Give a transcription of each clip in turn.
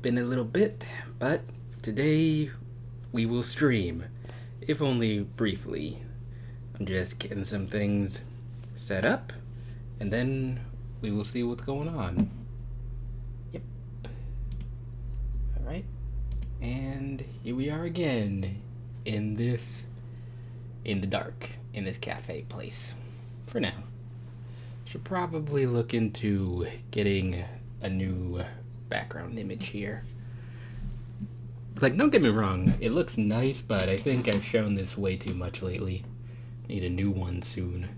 been a little bit, but today we will stream, if only briefly. I'm just getting some things set up, and then we will see what's going on. Yep. Alright. And here we are again in the dark, in this cafe place. For now. Should probably look into getting a new background image here. Like, don't get me wrong, it looks nice, but I think I've shown this way too much lately. Need a new one soon.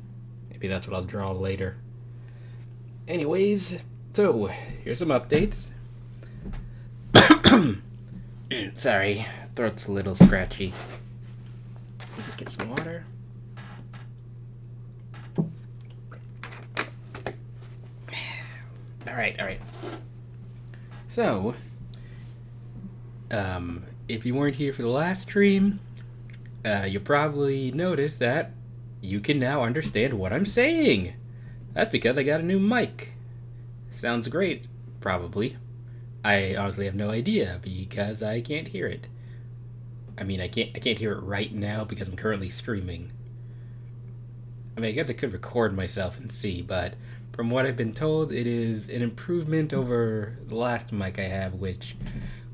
Maybe that's what I'll draw later. Anyways, so here's some updates. Sorry, throat's a little scratchy. Just get some water. Alright. So, if you weren't here for the last stream, you probably noticed that you can now understand what I'm saying. That's because I got a new mic. Sounds great, probably. I honestly have no idea because I can't hear it. I mean, I can't hear it right now because I'm currently streaming. I mean, I guess I could record myself and see, but from what I've been told, it is an improvement over the last mic I have, which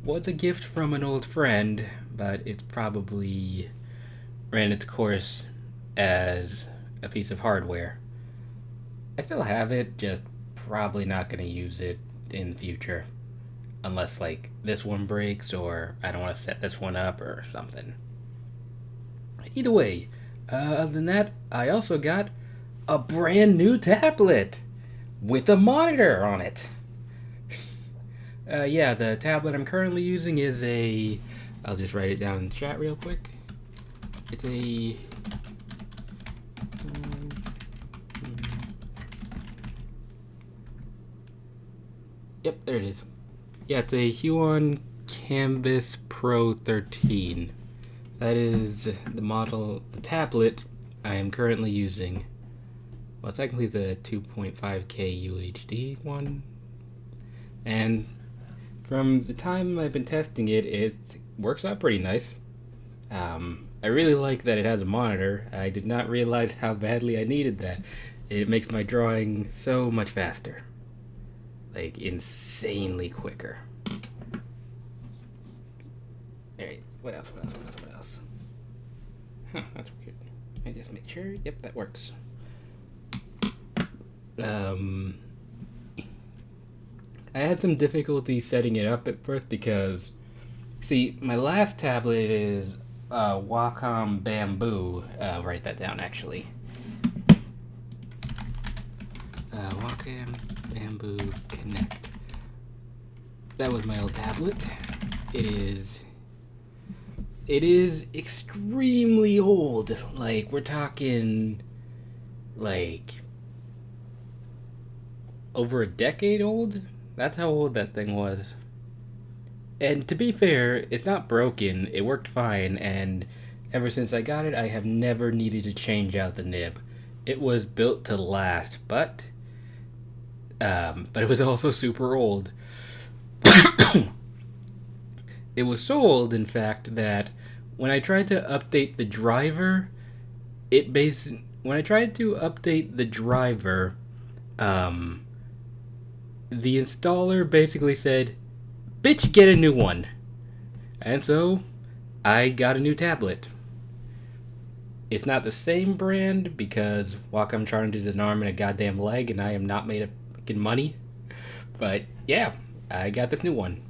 was a gift from an old friend, but it's probably ran its course as a piece of hardware. I still have it, just probably not going to use it in the future. Unless, like, this one breaks, or I don't want to set this one up, or something. Either way, other than that, I also got a brand new tablet with a monitor on it. Yeah, the tablet I'm currently using is I'll just write it down in the chat real quick. It's a... Yep, there it is. Yeah, it's a Huon Canvas Pro 13. That is the tablet I am currently using. Well, technically it's a 2.5K UHD one. And from the time I've been testing it, it works out pretty nice. I really like that it has a monitor. I did not realize how badly I needed that. It makes my drawing so much faster. Like, insanely quicker. Alright, what else? Huh, that's weird. I just make sure. Yep, that works. I had some difficulty setting it up at first because, see, my last tablet is Wacom Bamboo. I'll write that down, actually. Wacom Bamboo Connect. That was my old tablet. It is extremely old. Like, we're talking, like, over a decade old? That's how old that thing was. And to be fair, it's not broken. It worked fine, and ever since I got it, I have never needed to change out the nib. It was built to last, but it was also super old. It was so old, in fact, that when I tried to update the driver, the installer basically said, "Bitch, get a new one." And so, I got a new tablet. It's not the same brand, because Wacom charges an arm and a goddamn leg, and I am not made of fucking money. But, yeah, I got this new one.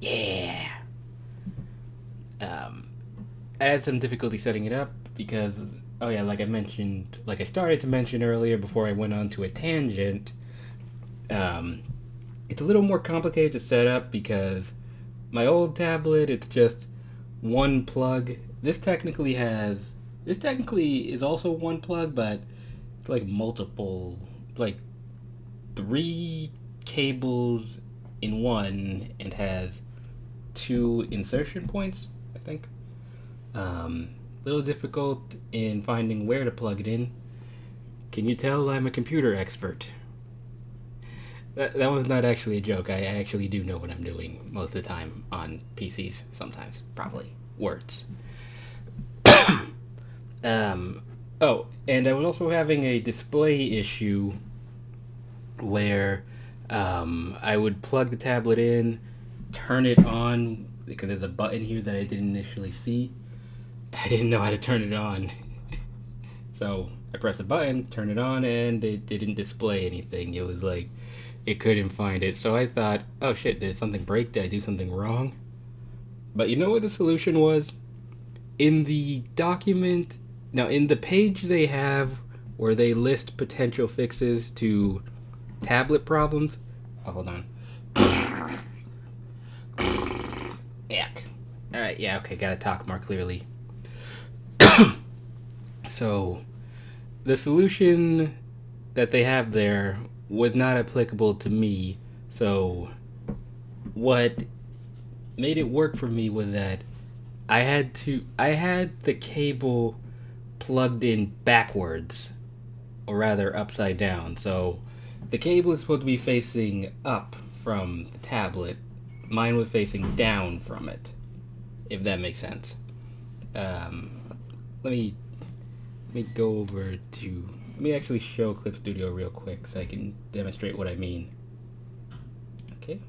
Yeah! I had some difficulty setting it up, because, oh yeah, like I started to mention earlier before I went on to a tangent, it's a little more complicated to set up because my old tablet, it's just one plug. This technically is also one plug, but it's like multiple, like 3 cables in one, and has 2 insertion points, I think. Little difficult in finding where to plug it in. Can you tell I'm a computer expert? That was not actually a joke. I actually do know what I'm doing most of the time on PCs. Sometimes, probably words. Um. Oh, and I was also having a display issue where I would plug the tablet in, turn it on because there's a button here that I didn't initially see. I didn't know how to turn it on. So I pressed the button, turn it on, and it didn't display anything. It was like it couldn't find it. So I thought, oh shit, did something break? Did I do something wrong? But you know what the solution was? In the document, now in the page they have where they list potential fixes to tablet problems. Oh, hold on. Yuck. Alright, yeah, okay, gotta talk more clearly. So, the solution that they have there was not applicable to me. So, what made it work for me was that I had the cable plugged in backwards, or rather upside down. So, the cable is supposed to be facing up from the tablet. Mine was facing down from it, if that makes sense. Let me go over to. Let me actually show Clip Studio real quick so I can demonstrate what I mean. Okay.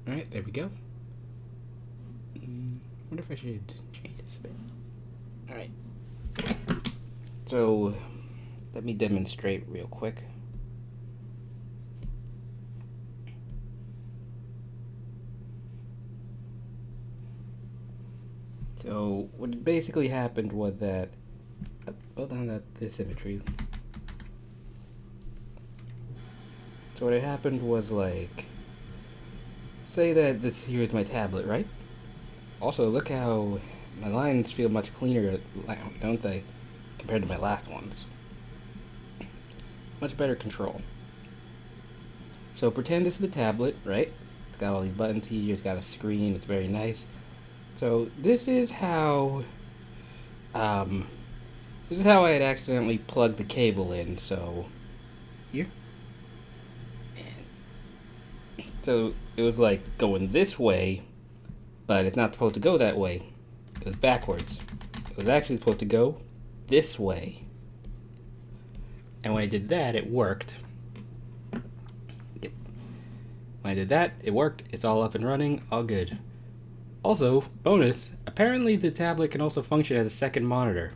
Alright, there we go. Wonder if I should change this a bit. Alright. So, let me demonstrate real quick. So, what basically happened was that. Hold on, this imagery. So, what happened was like. Say that this here is my tablet, right? Also, look how my lines feel much cleaner, don't they? Compared to my last ones. Much better control. So, pretend this is the tablet, right? It's got all these buttons here, it's got a screen, it's very nice. So this is how I had accidentally plugged the cable in. So here, so it was like going this way, but it's not supposed to go that way. It was backwards. It was actually supposed to go this way. And when I did that, it worked. Yep. When I did that, it worked. It's all up and running, all good. Also, bonus, apparently the tablet can also function as a second monitor.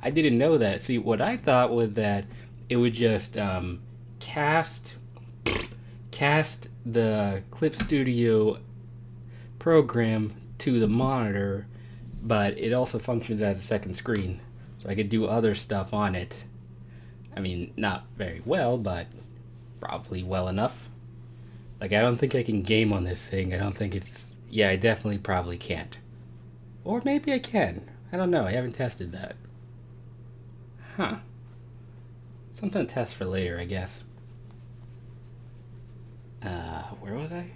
I didn't know that. See, what I thought was that it would just cast the Clip Studio program to the monitor, but it also functions as a second screen. So I could do other stuff on it. I mean, not very well, but probably well enough. Like, I don't think I can game on this thing. I don't think it's... Yeah, I definitely probably can't. Or maybe I can. I don't know. I haven't tested that. Huh. Something to test for later, I guess. Where was I?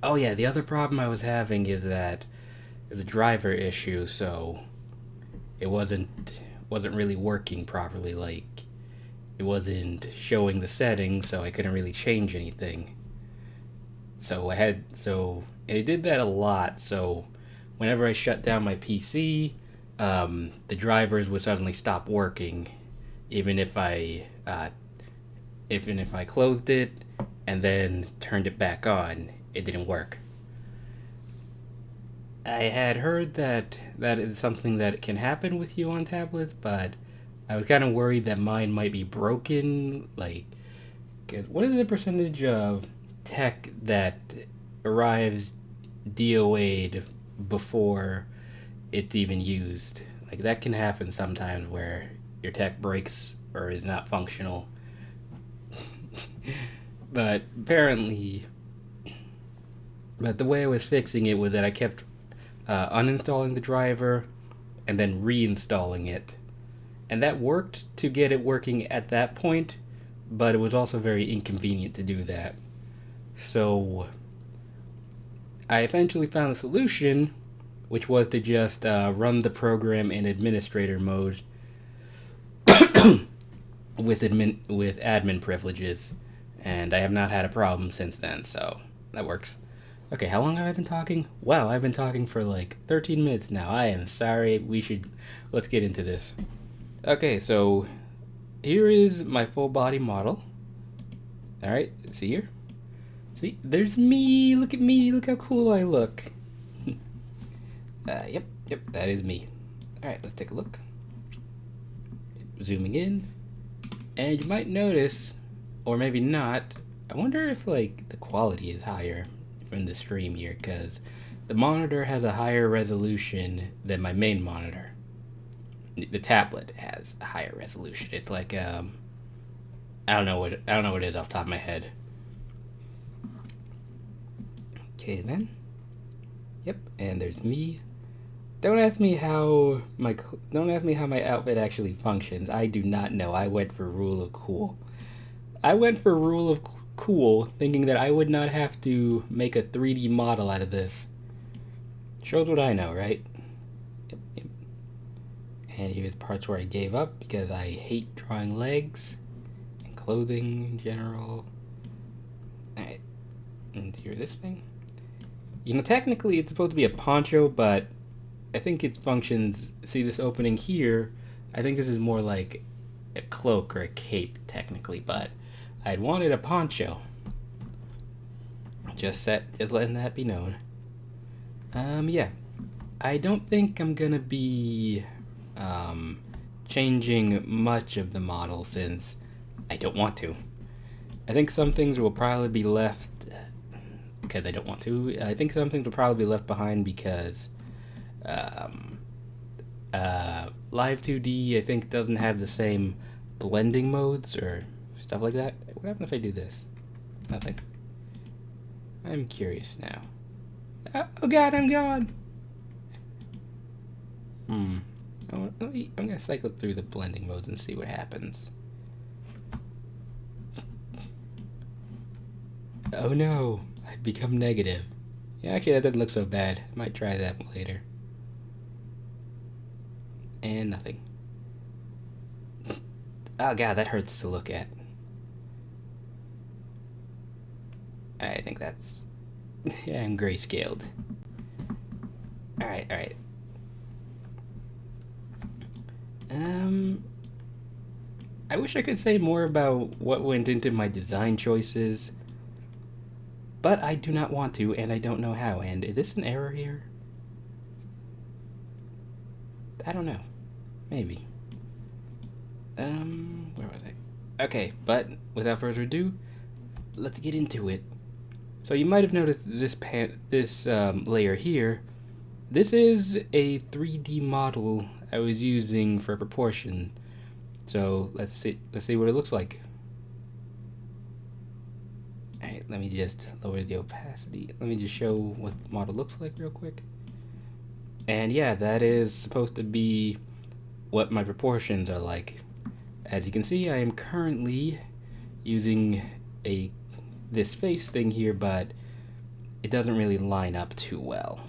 Oh yeah, the other problem I was having is that it's a driver issue, so it wasn't really working properly. Like, it wasn't showing the settings, so I couldn't really change anything. So it did that a lot. So whenever I shut down my PC, the drivers would suddenly stop working, even if I closed it and then turned it back on. It didn't work. I had heard that is something that can happen with you on tablets, but I was kind of worried that mine might be broken. Like, cause what is the percentage of tech that arrives DOA'd before it's even used? Like, that can happen sometimes where your tech breaks or is not functional. But apparently, the way I was fixing it was that I kept uninstalling the driver and then reinstalling it. And that worked to get it working at that point, but it was also very inconvenient to do that. So I eventually found a solution, which was to just run the program in administrator mode. with admin privileges, and I have not had a problem since then, so that works. Okay, how long have I been talking? Wow, I've been talking for like 13 minutes now. I am sorry. Let's get into this. Okay, so here is my full body model. All right, see here? See, there's me. Look at me. Look how cool I look. Yep, that is me. All right, let's take a look. Zooming in, and you might notice, or maybe not, I wonder if like the quality is higher from the stream here, because the monitor has a higher resolution than my main monitor. The tablet has a higher resolution. It's like I don't know what it is off the top of my head. Okay then. Yep, and there's me. Don't ask me how my outfit actually functions. I do not know. I went for rule of cool. Cool, thinking that I would not have to make a 3D model out of this. Shows what I know, right? Yep. And here's parts where I gave up because I hate drawing legs and clothing in general. Alright, and here's this thing. You know, technically it's supposed to be a poncho, but I think it functions. See this opening here? I think this is more like a cloak or a cape, technically, but I'd wanted a poncho. Just letting that be known. Yeah. I don't think I'm gonna be changing much of the model since I don't want to. I think some things will probably be left because I don't want to. I think some things will probably be left behind because Live2D I think doesn't have the same blending modes or stuff like that. What happens if I do this? Nothing. I'm curious now. Oh god, I'm gone! I'm gonna cycle through the blending modes and see what happens. Oh no, I've become negative. Yeah, actually that doesn't look so bad. I might try that later. And nothing. Oh god, that hurts to look at. I think that's... yeah, I'm grayscaled. Alright. I wish I could say more about what went into my design choices, but I do not want to, and I don't know how. And is this an error here? I don't know. Maybe. Where was I? Okay, but without further ado, let's get into it. So you might have noticed this layer here. This is a 3D model I was using for proportion. So let's see what it looks like. Alright, let me just lower the opacity. Let me just show what the model looks like real quick. And yeah, that is supposed to be what my proportions are like. As you can see, I am currently using this face thing here, but it doesn't really line up too well.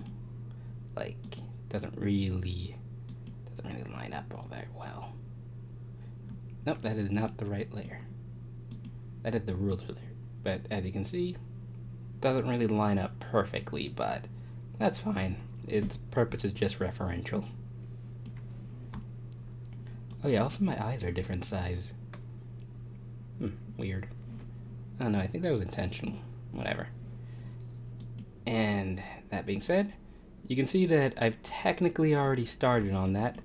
Like, doesn't really line up all that well. Nope, that is not the right layer. That is the ruler layer. But as you can see, doesn't really line up perfectly, but that's fine. Its purpose is just referential. Oh yeah, also my eyes are different size. Weird. Oh no, I think that was intentional. Whatever. And that being said, you can see that I've technically already started on that.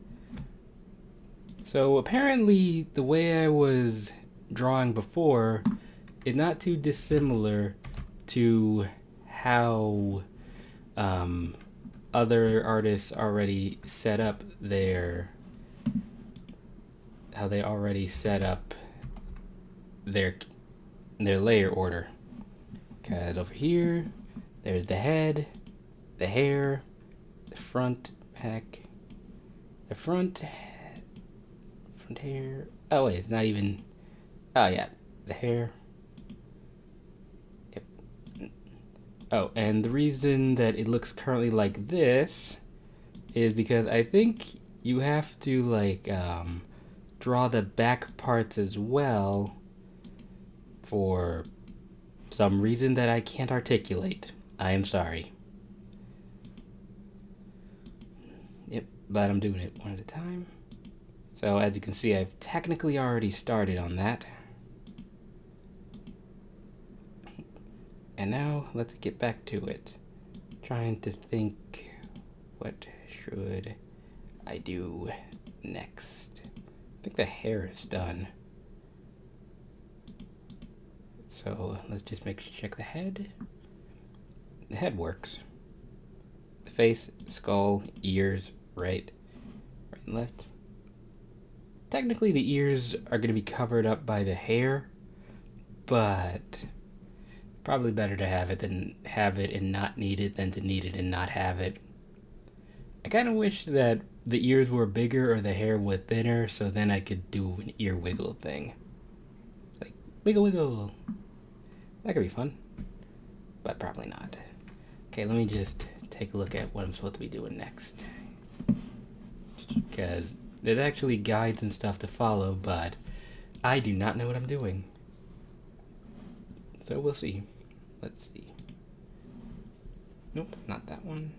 So apparently the way I was drawing before is not too dissimilar to how other artists already set up their layer order. Because over here there's the head, the hair, the front back, the front hair. Oh wait, it's not even. Oh yeah, the hair. Yep. Oh, and the reason that it looks currently like this is because I think you have to like draw the back parts as well for some reason that I can't articulate. I am sorry. Yep, but I'm doing it one at a time. So as you can see, I've technically already started on that. And now let's get back to it. Trying to think, what should I do next? I think the hair is done. So let's just check the head. The head works. The face, skull, ears, right and left. Technically the ears are going to be covered up by the hair, but probably better to have it than have it and not need it than to need it and not have it. I kind of wish that the ears were bigger or the hair was thinner, so then I could do an ear wiggle thing. Like, wiggle wiggle. That could be fun, but probably not. Okay, let me just take a look at what I'm supposed to be doing next. Because there's actually guides and stuff to follow, but I do not know what I'm doing. So we'll see. Let's see. Nope, not that one.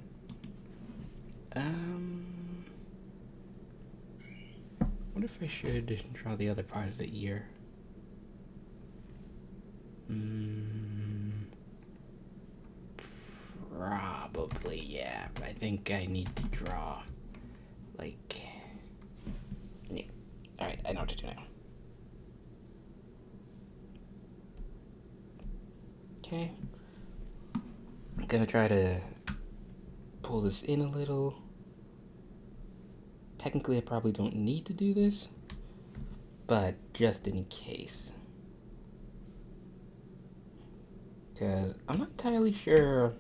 What if I should draw the other part of the ear? Probably, yeah. I think I need to draw, like, yeah. Alright, I know what to do now. Okay. I'm gonna try to pull this in a little. Technically, I probably don't need to do this, but just in case. Because I'm not entirely sure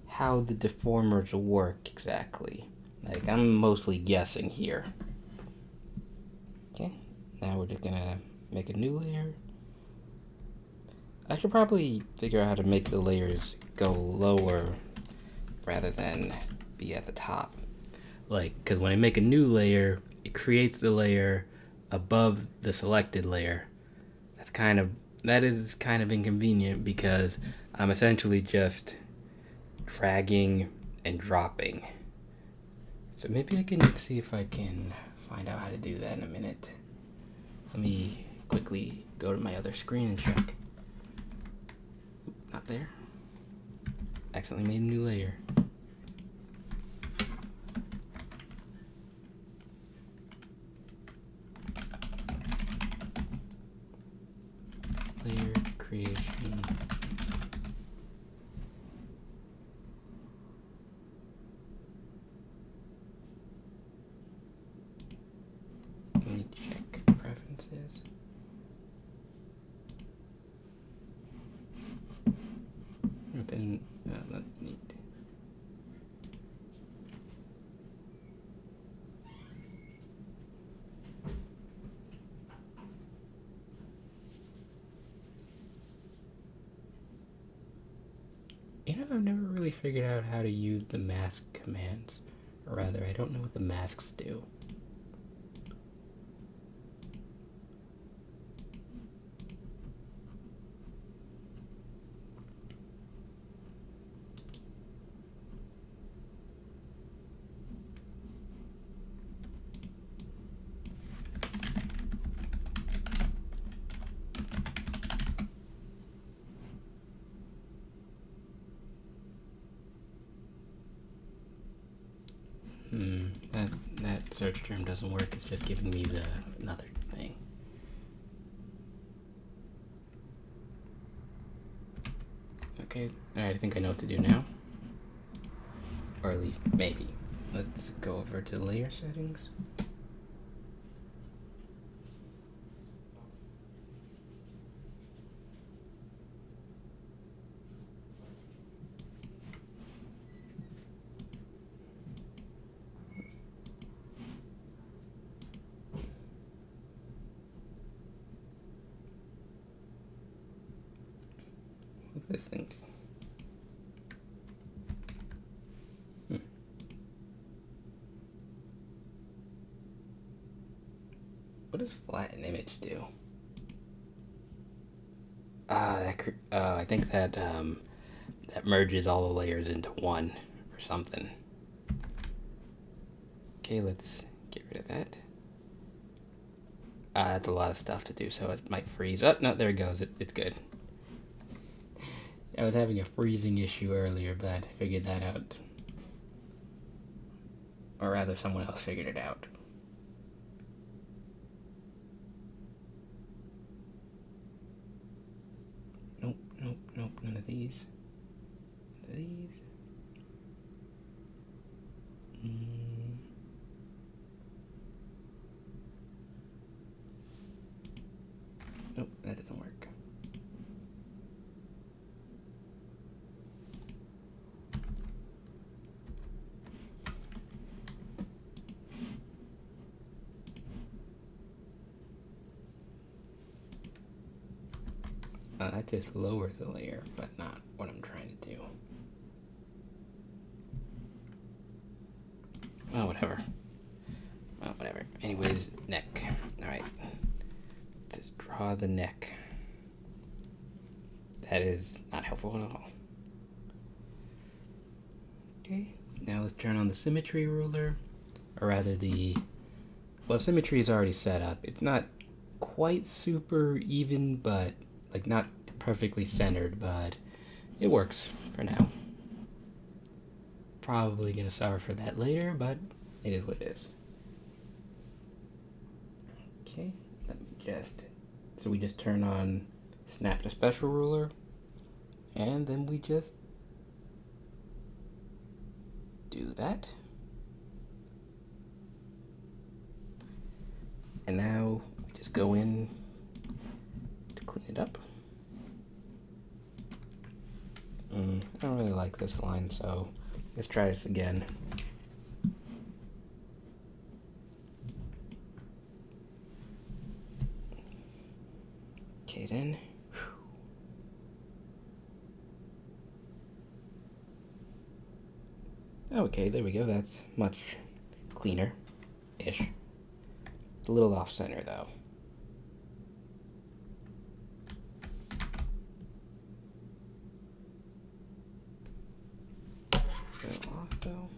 how the deformers work exactly. Like, I'm mostly guessing here. Okay, now we're just gonna make a new layer. I should probably figure out how to make the layers go lower rather than be at the top. Like, because when I make a new layer, it creates the layer above the selected layer. That is kind of inconvenient because I'm essentially just dragging and dropping. So maybe I can see if I can find out how to do that in a minute. Let me quickly go to my other screen and check. Not there. Accidentally made a new layer. Layer creation. Let me check preferences. Then that's neat. You know, I've never really figured out how to use the mask commands. Or rather, I don't know what the masks do. That search term doesn't work. It's just giving me another thing. Okay, alright, I think I know what to do now. Or at least, maybe. Let's go over to layer settings. What's this thing? What does flatten image do? I think that that merges all the layers into one or something. Okay, let's get rid of that. That's a lot of stuff to do, so it might freeze. Oh, no, there it goes. It's good. I was having a freezing issue earlier, but I figured that out. Or rather, someone else figured it out. Nope, nope, nope, none of these. None of these. Nope, that doesn't work. That just lowers the layer, but not what I'm trying to do. Oh, whatever. Well, whatever. Anyways, neck. Alright. Just draw the neck. That is not helpful at all. Okay, now let's turn on the symmetry ruler. Or rather well, symmetry is already set up. It's not quite super even, but like not perfectly centered, but it works for now. Probably gonna suffer for that later, but it is what it is. Okay, let me so we just turn on snap to special ruler, and then we just do that. And now we just go in to clean it up. I don't really like this line, so let's try this again. Okay then. Okay, there we go. That's much cleaner-ish. It's a little off-center, though. Off, though.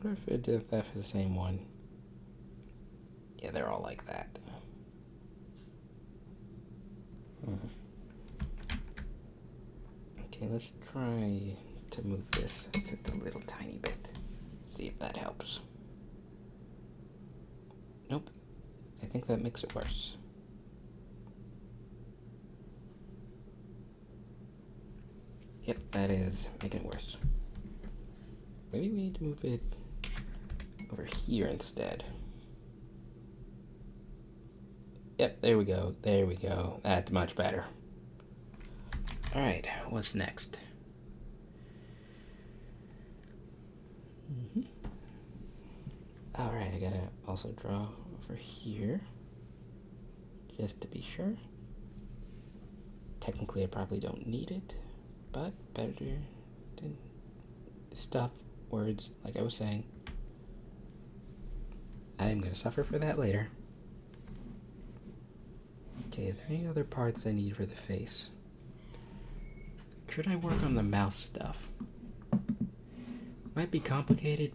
I wonder if it did that for the same one. Yeah, they're all like that. Okay, let's try to move this just a little tiny bit. See if that helps. Nope. I think that makes it worse. Yep, that is making it worse. Maybe we need to move it over here instead. Yep, there we go. There we go. That's much better. Alright, what's next? Alright, I gotta also draw over here. Just to be sure. Technically, I probably don't need it, but better than stuff, words, like I was saying. I am gonna suffer for that later. Okay, are there any other parts I need for the face? Should I work on the mouth stuff? Might be complicated,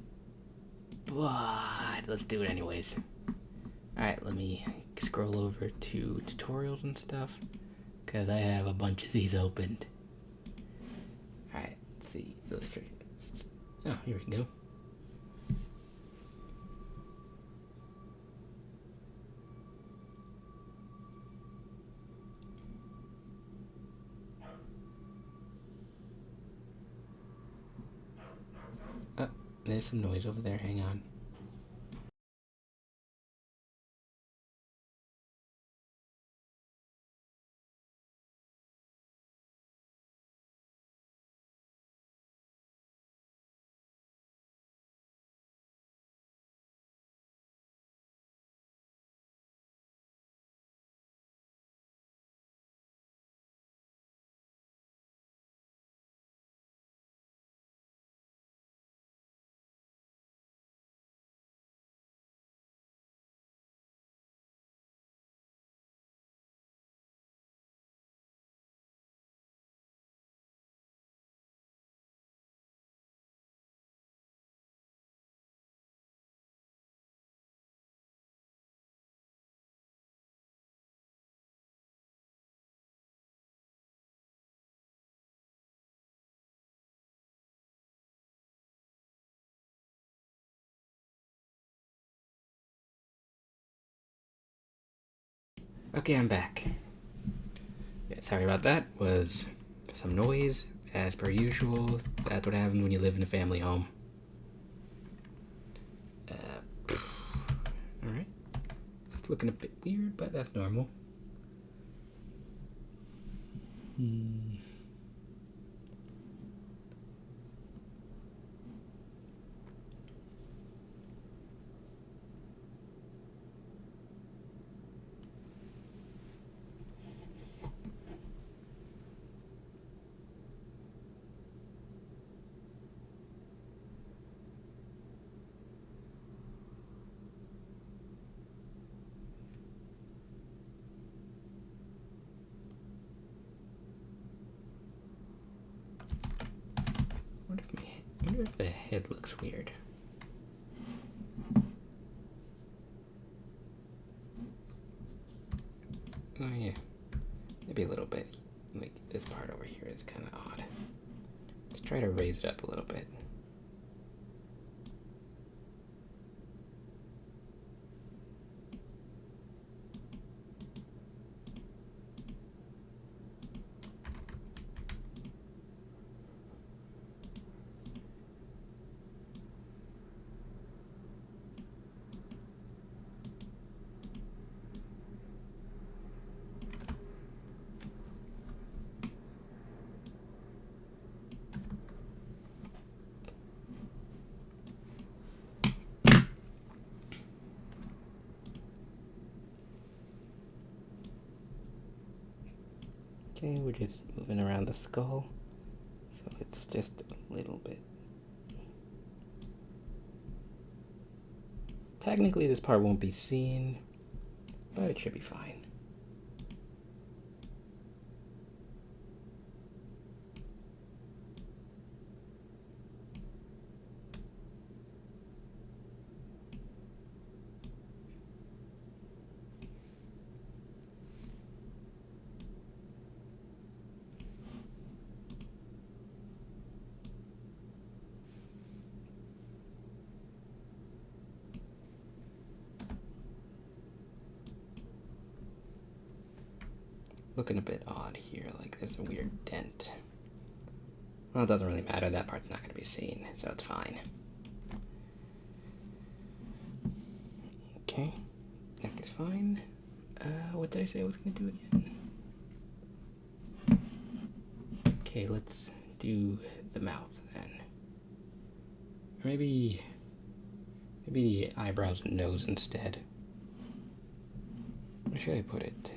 but let's do it anyways. Alright, let me scroll over to tutorials and stuff, because I have a bunch of these opened. Alright, let's see, illustrate. Oh, here we go. Oh, there's some noise over there, hang on. Okay, I'm back. Yeah, sorry about that. Was some noise, as per usual. That's what happens when you live in a family home. Alright. It's looking a bit weird, but that's normal. I wonder if the head looks weird. Oh yeah, maybe a little bit. Like this part over here is kind of odd. Let's try to raise it up a little bit. Okay, we're just moving around the skull, so it's just a little bit. Technically, this part won't be seen, but it should be fine. Looking a bit odd here, like there's a weird dent. Well, it doesn't really matter, that part's not going to be seen, so it's fine. Okay, neck is fine. What did I say I was going to do again? Okay, let's do the mouth then. Or maybe the eyebrows and nose instead. Where should I put it?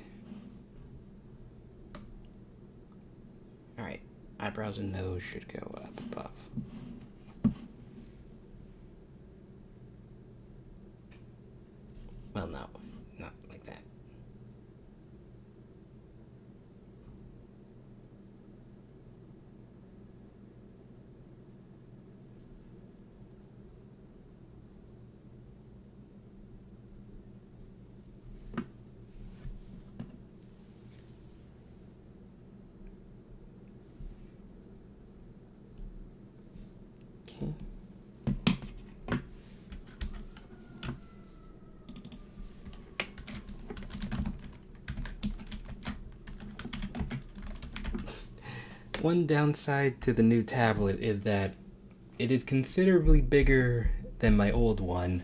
Alright, eyebrows and nose should go up above. Well, no, not like that. Okay. One downside to the new tablet is that it is considerably bigger than my old one,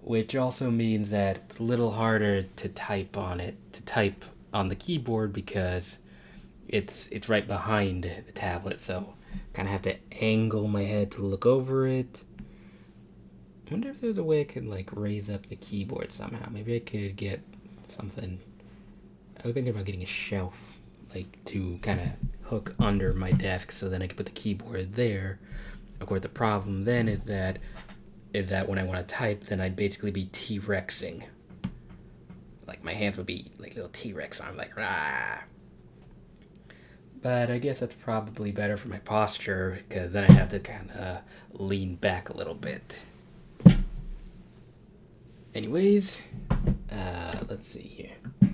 which also means that it's a little harder to type on it, to type on the keyboard, because it's right behind the tablet, so kind of have to angle my head to look over it. I wonder if there's a way I could like raise up the keyboard somehow. Maybe I could get something. I was thinking about getting a shelf, like to kind of hook under my desk, so then I could put the keyboard there. Of course, the problem then is that when I want to type, then I'd basically be T-Rexing. Like my hands would be like little T-Rex arms, like rah. But I guess that's probably better for my posture, because then I have to kind of lean back a little bit. Anyways, let's see here.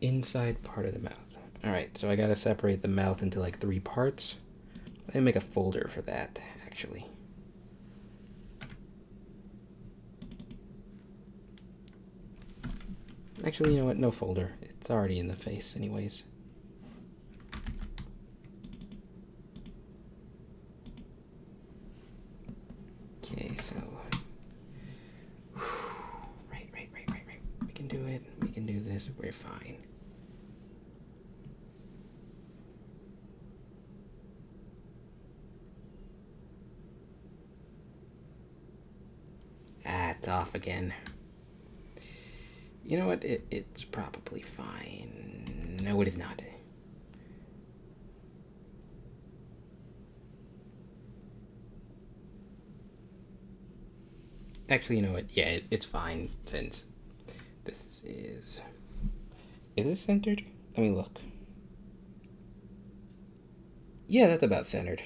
Inside part of the mouth. Alright, so I gotta separate the mouth into like 3 parts. Let me make a folder for that, actually. Actually, you know what? No folder. It's already in the face anyways. Okay, so... Right. We can do it. We can do this. We're fine. Ah, it's off again. You know what? It's probably fine. No, it is not. Actually, you know what? Yeah, it's fine since this is... Is this centered? Let me look. Yeah, that's about centered.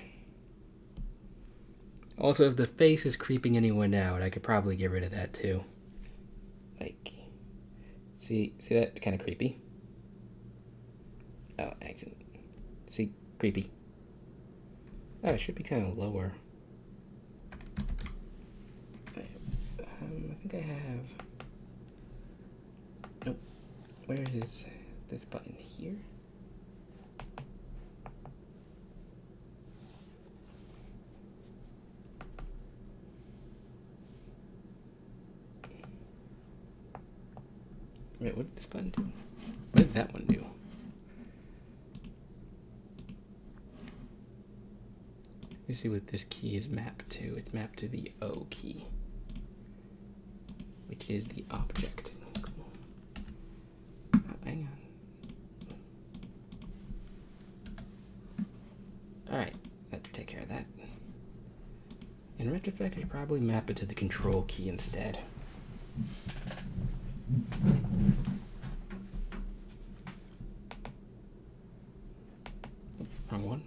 Also, if the face is creeping anyone out, I could probably get rid of that too. Like, see that? Kind of creepy. Oh, accident. See, creepy. Oh, it should be kind of lower. I think I have... Nope. Where is this button? Here? Wait, what did this button do? What did that one do? Let me see what this key is mapped to. It's mapped to the O key, which is the object. Cool. Oh, hang on. Alright, that should take care of that. In retrospect, I should probably map it to the control key instead. Wrong one.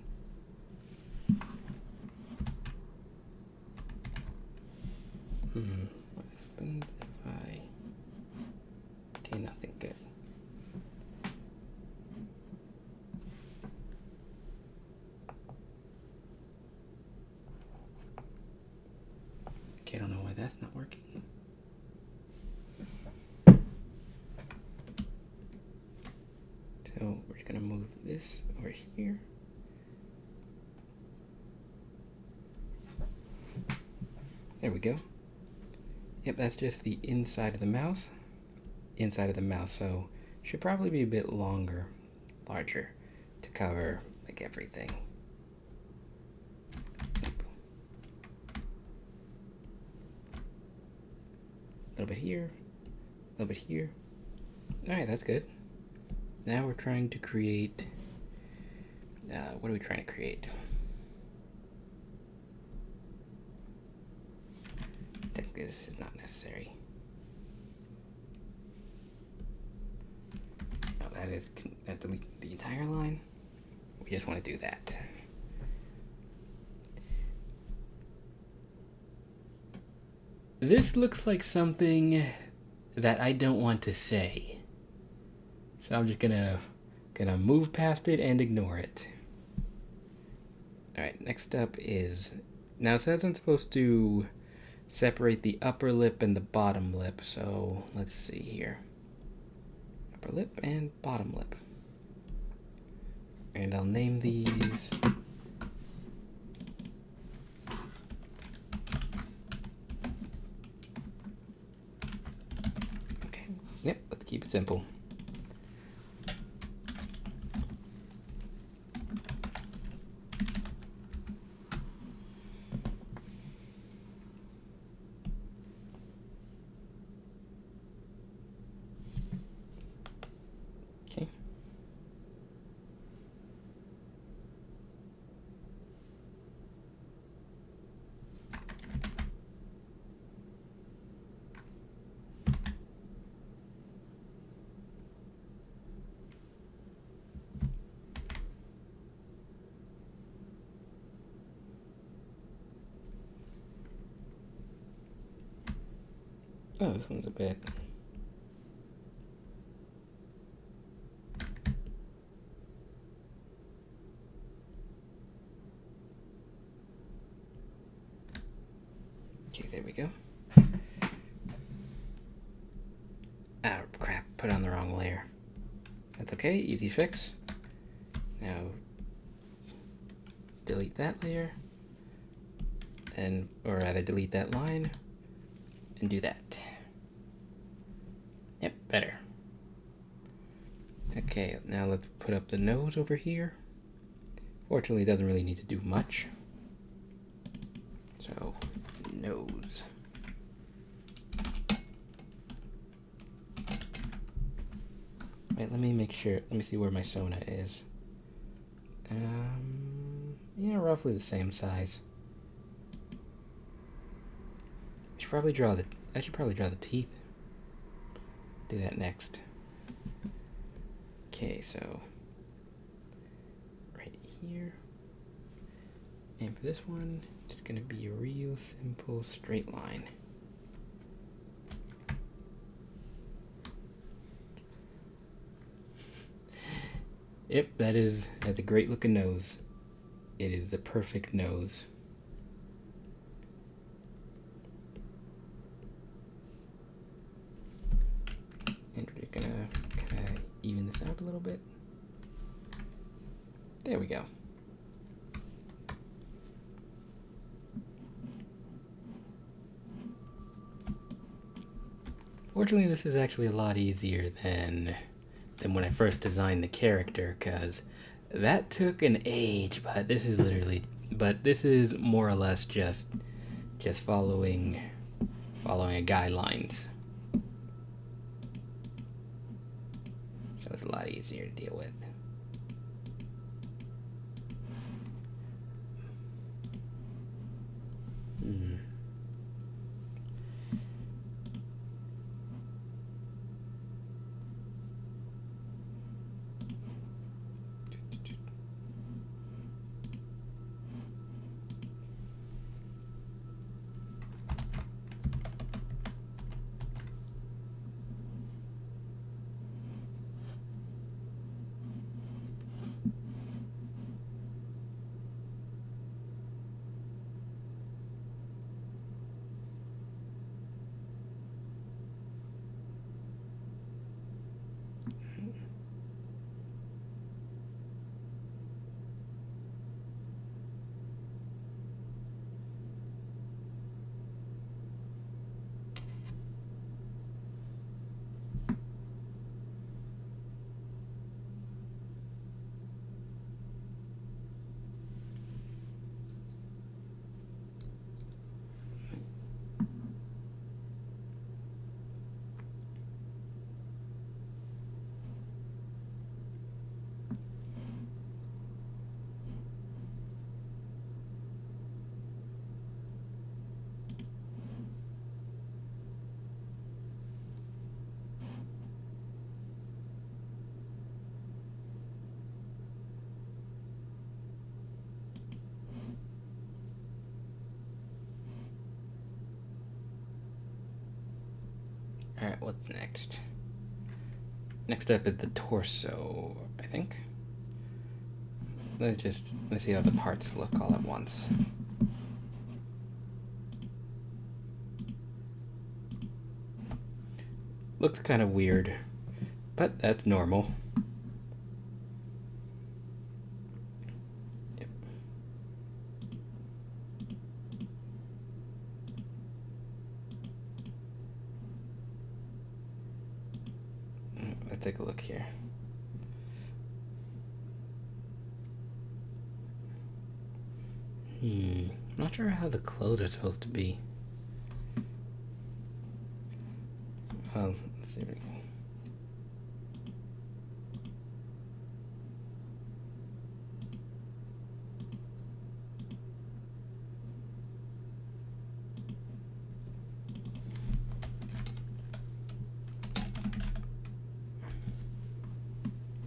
What happens if I... Okay, nothing. Good. Okay, I don't know why that's not working. So we're just gonna move this over here. There we go. Yep, that's just the inside of the mouse. Inside of the mouse, so should probably be a bit larger to cover like everything. A little bit here, a little bit here. Alright, that's good. Now we're trying to create, what are we trying to create? Technically this is not necessary. No, that delete the entire line. We just want to do that. This looks like something that I don't want to say. So I'm just gonna move past it and ignore it. Alright, next up is... Now it says I'm supposed to separate the upper lip and the bottom lip, so let's see here. Upper lip and bottom lip. And I'll name these... Okay, yep, let's keep it simple. Okay. Oh, this one's a bit... Okay, there we go. Ah, crap. put on the wrong layer. That's okay, easy fix. Now, delete that layer, and, or rather delete that line, and do that. Yep, better. Okay, now let's put up the nose over here. Fortunately, it doesn't really need to do much. So, nose. Wait, let me make sure, let me see where my Sona is. Yeah, roughly the same size. I should probably draw the teeth. Do that next. Okay, so right here. And for this one, it's gonna be a real simple straight line. Yep, that's a great looking nose. It is the perfect nose. And we're gonna kind of even this out a little bit. There we go. Fortunately, this is actually a lot easier than when I first designed the character, because that took an age, but this is more or less just following a guidelines. So it's a lot easier to deal with. Alright, what's next? Next up is the torso, I think. Let's see how the parts look all at once. Looks kind of weird, but that's normal. Yep. Let's take a look here. I'm not sure how the clothes are supposed to be. Well, let's see if we can.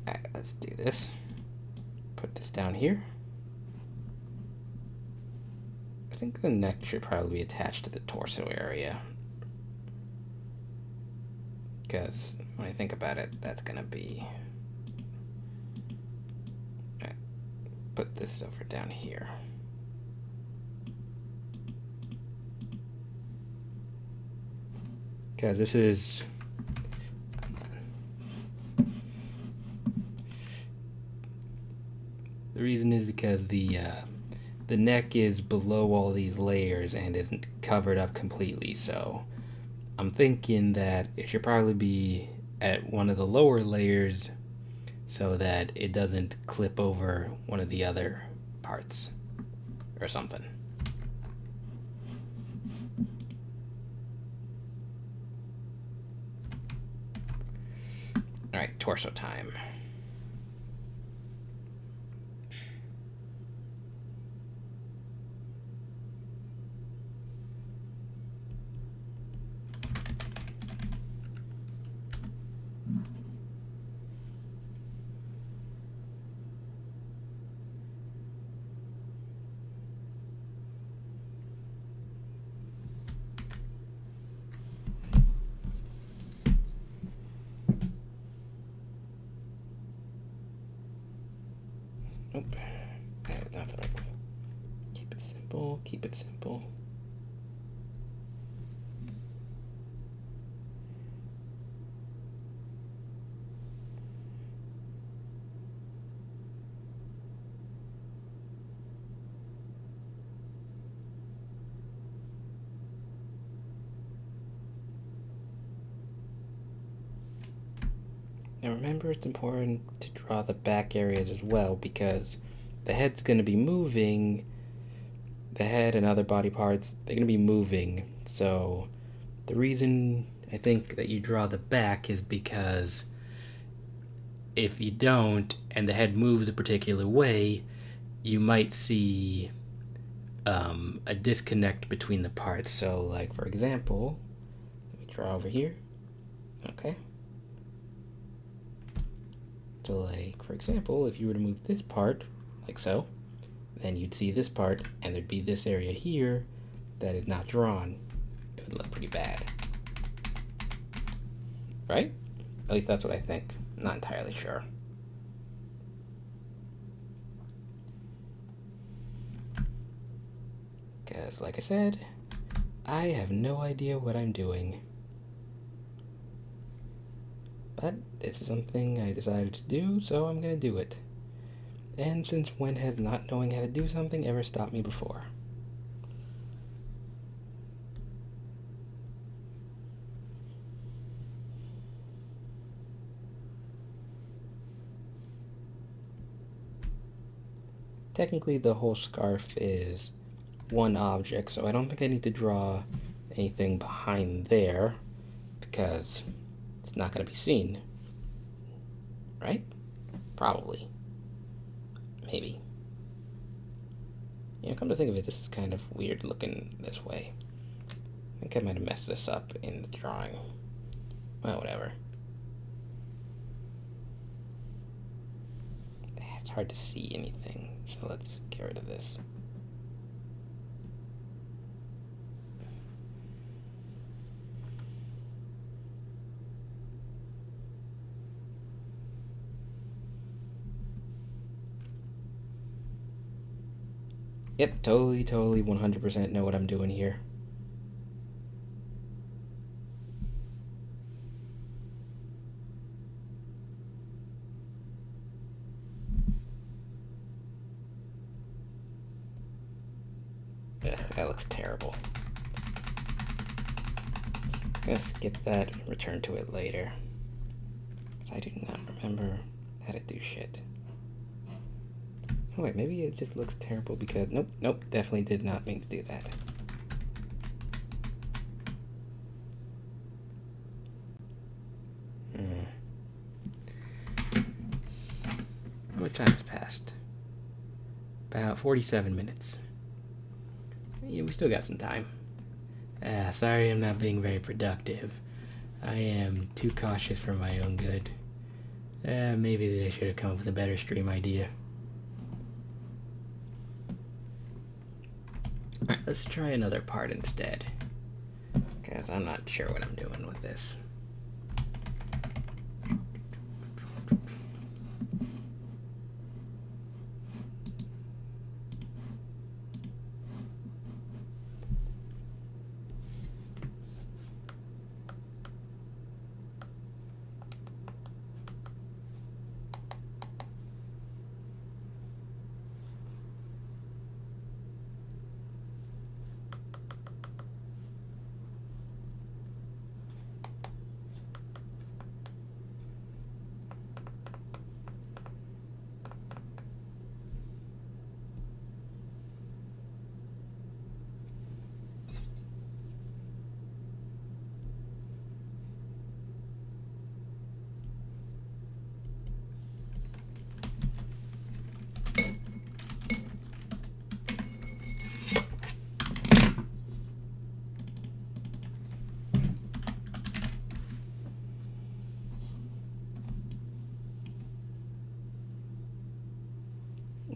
Alright, let's do this. Put this down here. I think the neck should probably be attached to the torso area. Because when I think about it, that's gonna be. Right. Put this over down here. Okay, this is. The reason is because the neck is below all these layers and isn't covered up completely, so I'm thinking that it should probably be at one of the lower layers so that it doesn't clip over one of the other parts or something. Alright, torso time. Nope, that is not the right way. Keep it simple, keep it simple. Now remember, it's important to draw the back areas as well, because the head's going to be moving. The head and other body parts, they're going to be moving. So the reason I think that you draw the back is because if you don't and the head moves a particular way, you might see a disconnect between the parts. So like, for example, let me draw over here. Okay. So like, for example, if you were to move this part, like so, then you'd see this part, and there'd be this area here that is not drawn. It would look pretty bad. Right? At least that's what I think. I'm not entirely sure. Because, like I said, I have no idea what I'm doing. But this is something I decided to do, so I'm gonna do it. And since when has not knowing how to do something ever stopped me before? Technically, the whole scarf is one object, so I don't think I need to draw anything behind there, because it's not going to be seen. Right? Probably. Maybe. Come to think of it, this is kind of weird looking this way. I think I might have messed this up in the drawing. Well, whatever. It's hard to see anything, so let's get rid of this. Yep, totally 100% know what I'm doing here. Ugh, that looks terrible. I'm gonna skip that and return to it later. I do not remember how to do shit. Oh wait, maybe it just looks terrible because... Nope, definitely did not mean to do that. How much time has passed? About 47 minutes. Yeah, we still got some time. Sorry I'm not being very productive. I am too cautious for my own good. Maybe they should have come up with a better stream idea. Alright, let's try another part instead. Because I'm not sure what I'm doing with this.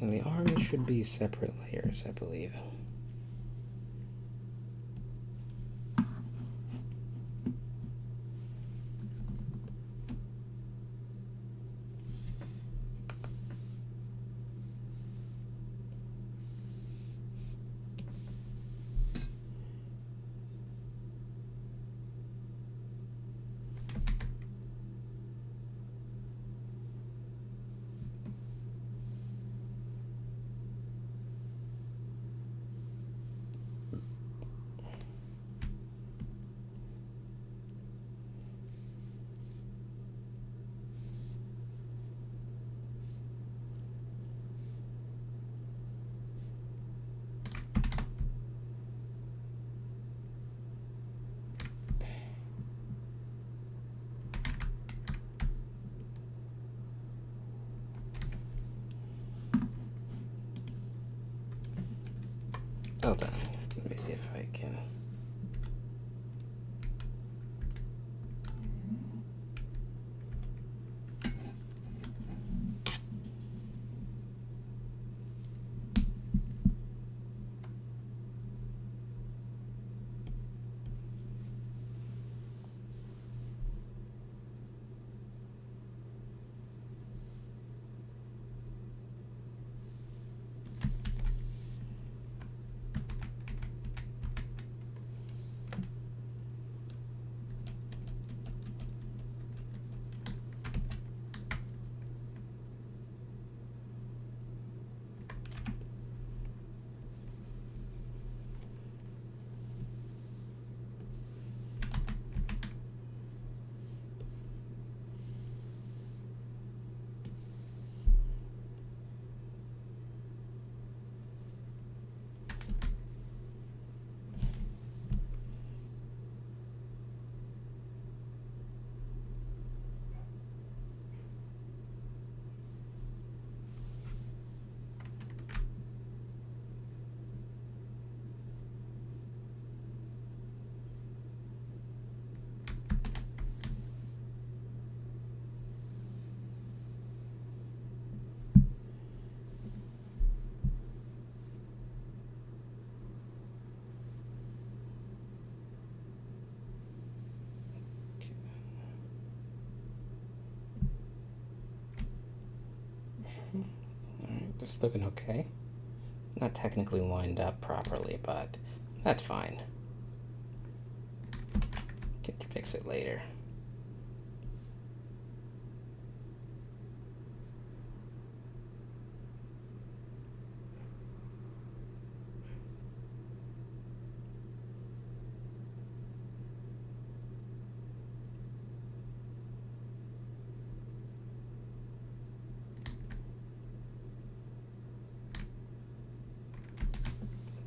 And the arms should be separate layers, I believe. Hold on. Let me see if I can. Alright, this is looking okay. Not technically lined up properly, but that's fine. Can fix it later.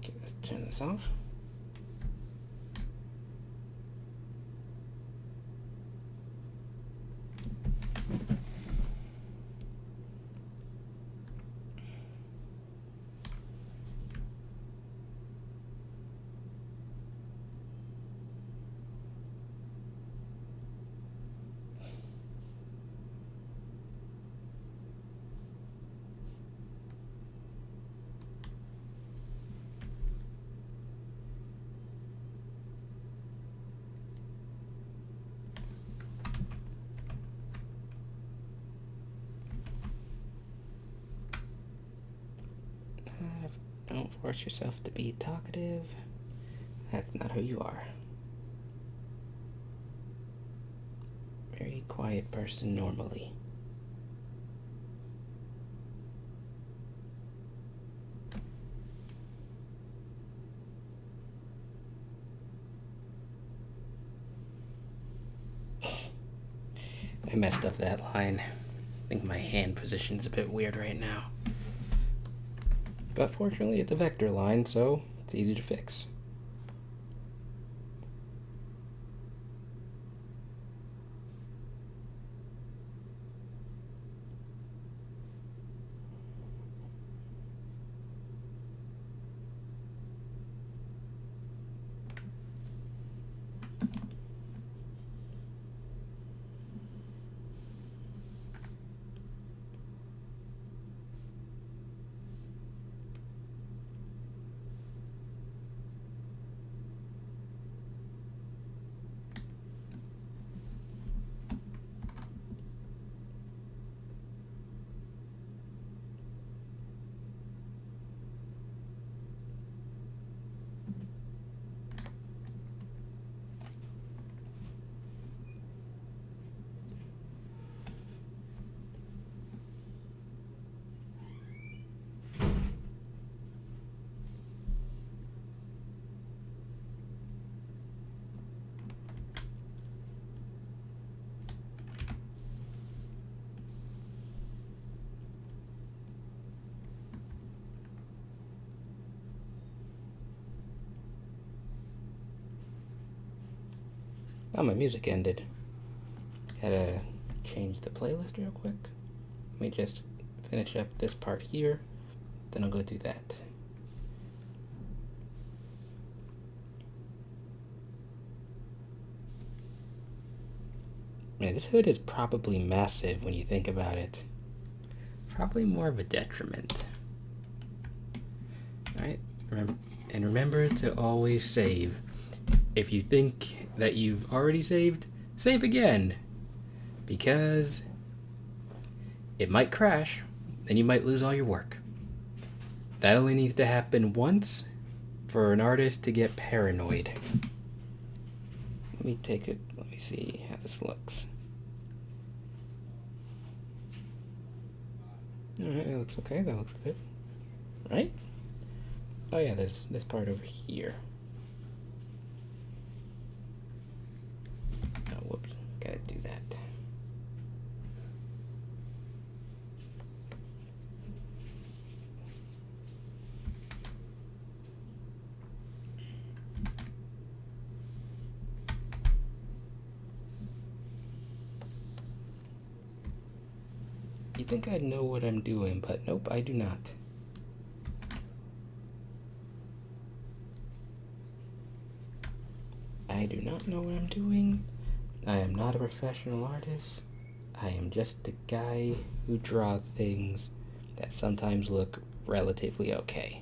Okay, let's turn this off. Don't force yourself to be talkative. That's not who you are. Very quiet person normally. I messed up that line. I think my hand position's a bit weird right now. But fortunately it's a vector line, so it's easy to fix. Oh, my music ended. Gotta change the playlist real quick. Let me just finish up this part here, then I'll go do that. Man, this hood is probably massive when you think about it. Probably more of a detriment. Alright, remember to always save. If you think that you've already saved, save again. Because it might crash, and you might lose all your work. That only needs to happen once for an artist to get paranoid. Let me see how this looks. Alright, that looks okay, that looks good. Right? Oh yeah, there's this part over here. Oh, whoops, gotta do that. You think I'd know what I'm doing, but nope, I do not. I do not know what I'm doing. I am not a professional artist. I am just a guy who draws things that sometimes look relatively okay.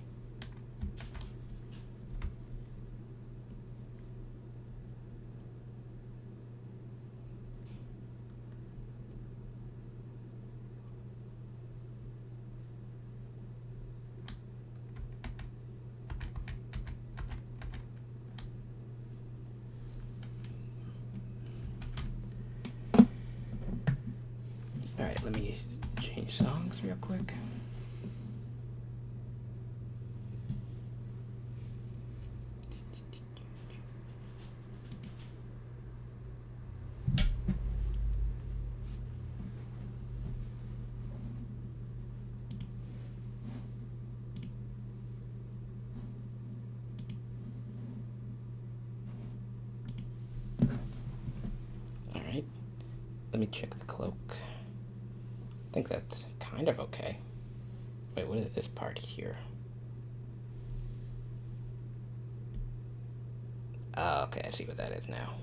Alright, let me change songs real quick. Alright, let me check the cloak. I think that's kind of okay. Wait, what is this part here? Oh, okay, I see what that is now.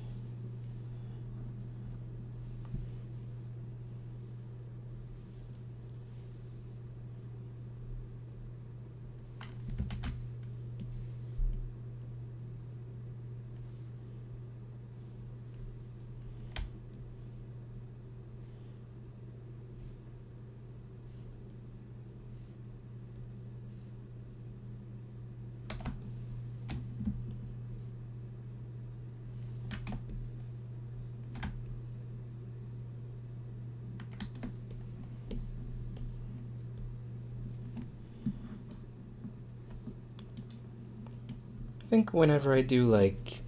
I think whenever I do like,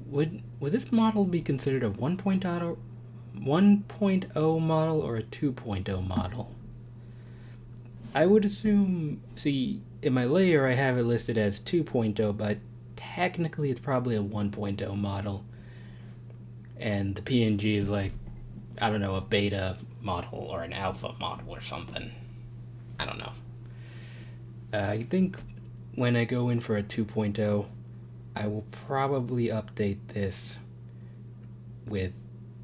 would this model be considered a 1.0 model or a 2.0 model? I would assume, see, in my layer I have it listed as 2.0, but technically it's probably a 1.0 model. And the PNG is like, I don't know, a beta model or an alpha model or something. I don't know. I think when I go in for a 2.0, I will probably update this with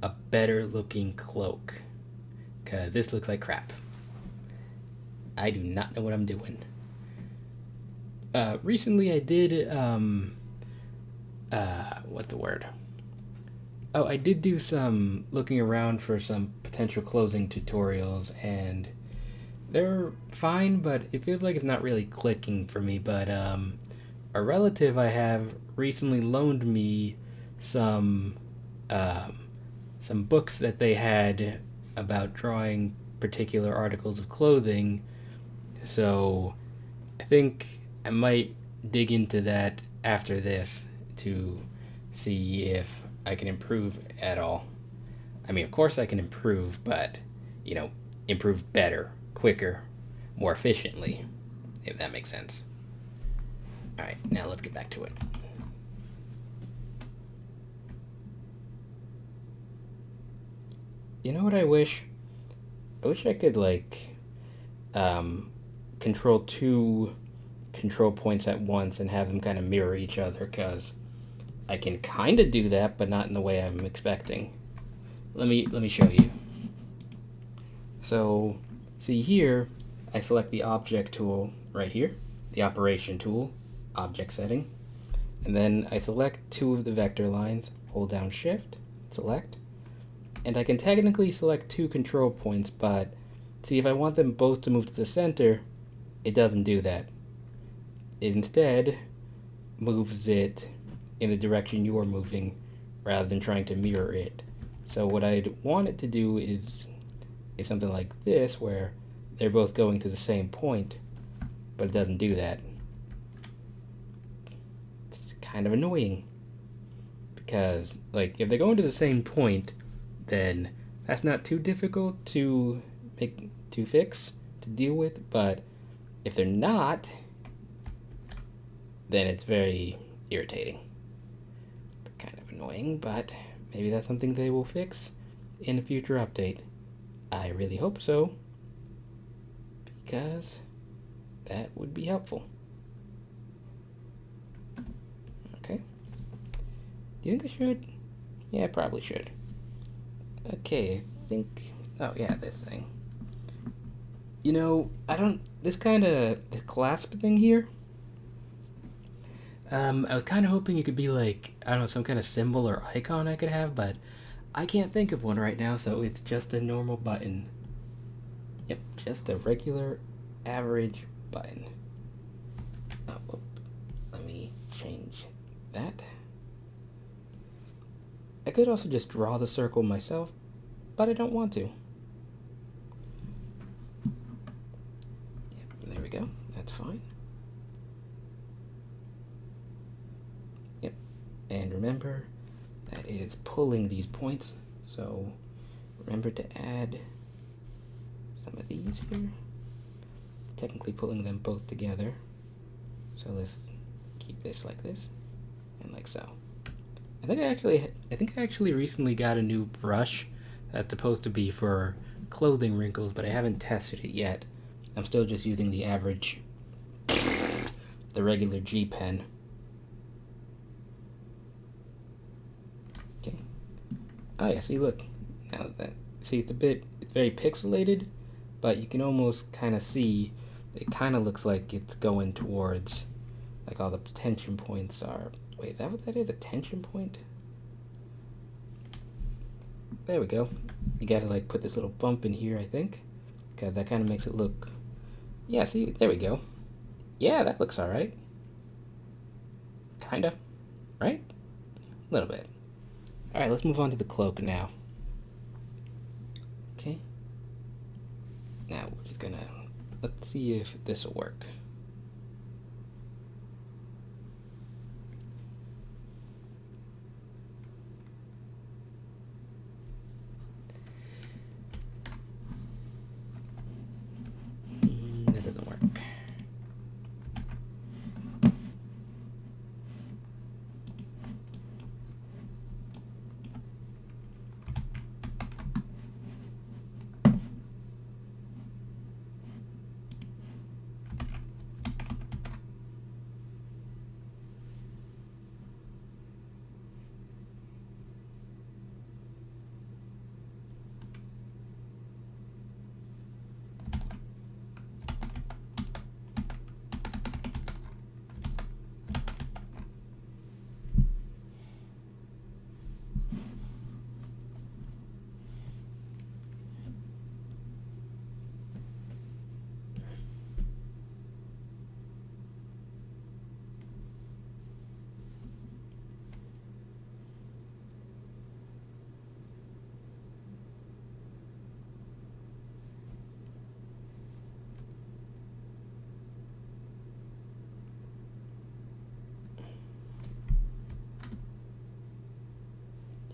a better looking cloak, because this looks like crap. I do not know what I'm doing. Recently I did, what's the word? Oh, I did do some looking around for some potential closing tutorials, and they're fine, but it feels like it's not really clicking for me. But a relative I have recently loaned me some books that they had about drawing particular articles of clothing, so I think I might dig into that after this to see if I can improve at all. I mean, of course I can improve, but, you know, improve better, quicker, more efficiently, if that makes sense. Alright, now let's get back to it. You know what I wish? I wish I could, like, control two control points at once and have them kind of mirror each other, because I can kind of do that, but not in the way I'm expecting. Let me show you. So, see here, I select the object tool right here, the operation tool, object setting, and then I select two of the vector lines, hold down shift, select, and I can technically select two control points, but see, if I want them both to move to the center, it doesn't do that. It instead moves it in the direction you're moving rather than trying to mirror it. So what I'd want it to do is something like this, where they're both going to the same point, but it doesn't do that. It's kind of annoying, because like if they're going to the same point, then that's not too difficult to fix, to deal with, but if they're not, then it's very irritating. It's kind of annoying, but maybe that's something they will fix in a future update. I really hope so, because that would be helpful. Okay. Do you think I should? Yeah, I probably should. Okay, I think... Oh, yeah, this thing. You know, I don't... This kind of... The clasp thing here... I was kind of hoping it could be like, I don't know, some kind of symbol or icon I could have, but I can't think of one right now, so it's just a normal button. Yep, just a regular, average button. Oh, whoop. Let me change that. I could also just draw the circle myself, but I don't want to. Yep, there we go. That's fine. Yep, and remember, that is pulling these points, so remember to add some of these here. Technically pulling them both together. So let's keep this like this, and like so. I think I actually recently got a new brush that's supposed to be for clothing wrinkles, but I haven't tested it yet. I'm still just using the average, the regular G pen. Okay. Oh yeah, see, look. Now that, see, it's very pixelated, but you can almost kind of see, it kind of looks like it's going towards, like all the tension points are. Wait, is that what that is? A tension point? There we go. You gotta like put this little bump in here, I think, because that kind of makes it look. Yeah, see, there we go. Yeah, that looks all right. Kinda, right? A little bit. All right, let's move on to the cloak now. Okay. Now we're just gonna, let's see if this will work. That doesn't work.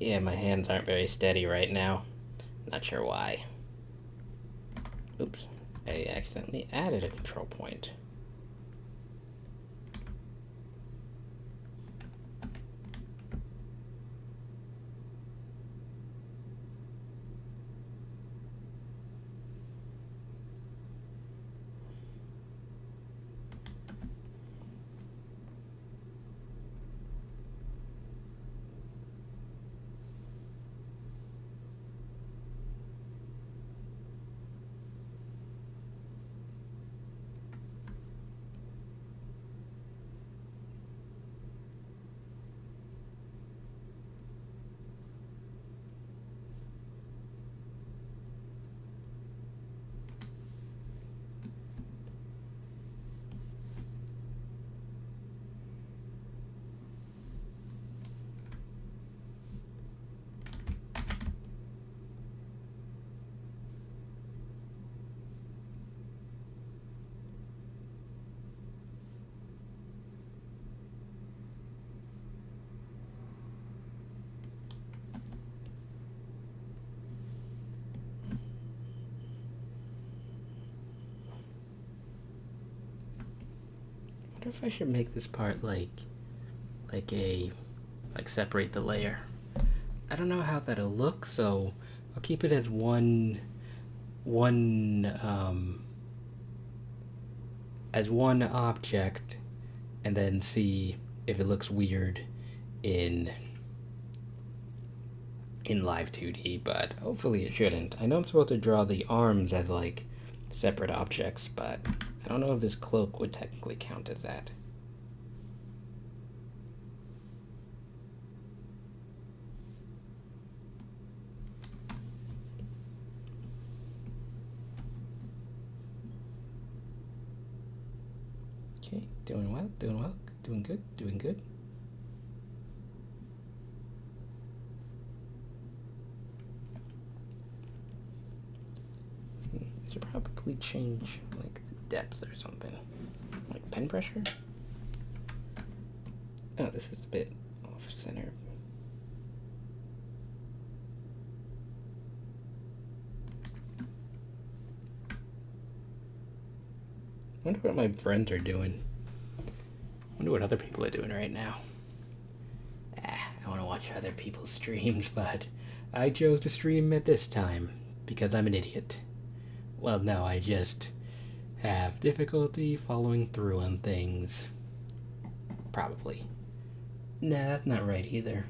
Yeah, my hands aren't very steady right now. Not sure why. Oops, I accidentally added a control point. wonder if I should make this part like separate the layer. I don't know how that'll look, so I'll keep it as one object, and then see if it looks weird in Live2D, but hopefully it shouldn't. I know I'm supposed to draw the arms as like separate objects, but I don't know if this cloak would technically count as that. Okay, doing well, doing good. I should probably change like the depth or something. Like pen pressure? Oh, this is a bit off center. I wonder what my friends are doing. I wonder what other people are doing right now. I want to watch other people's streams, but I chose to stream at this time because I'm an idiot. Well, no, I just have difficulty following through on things. Probably. Nah, that's not right either.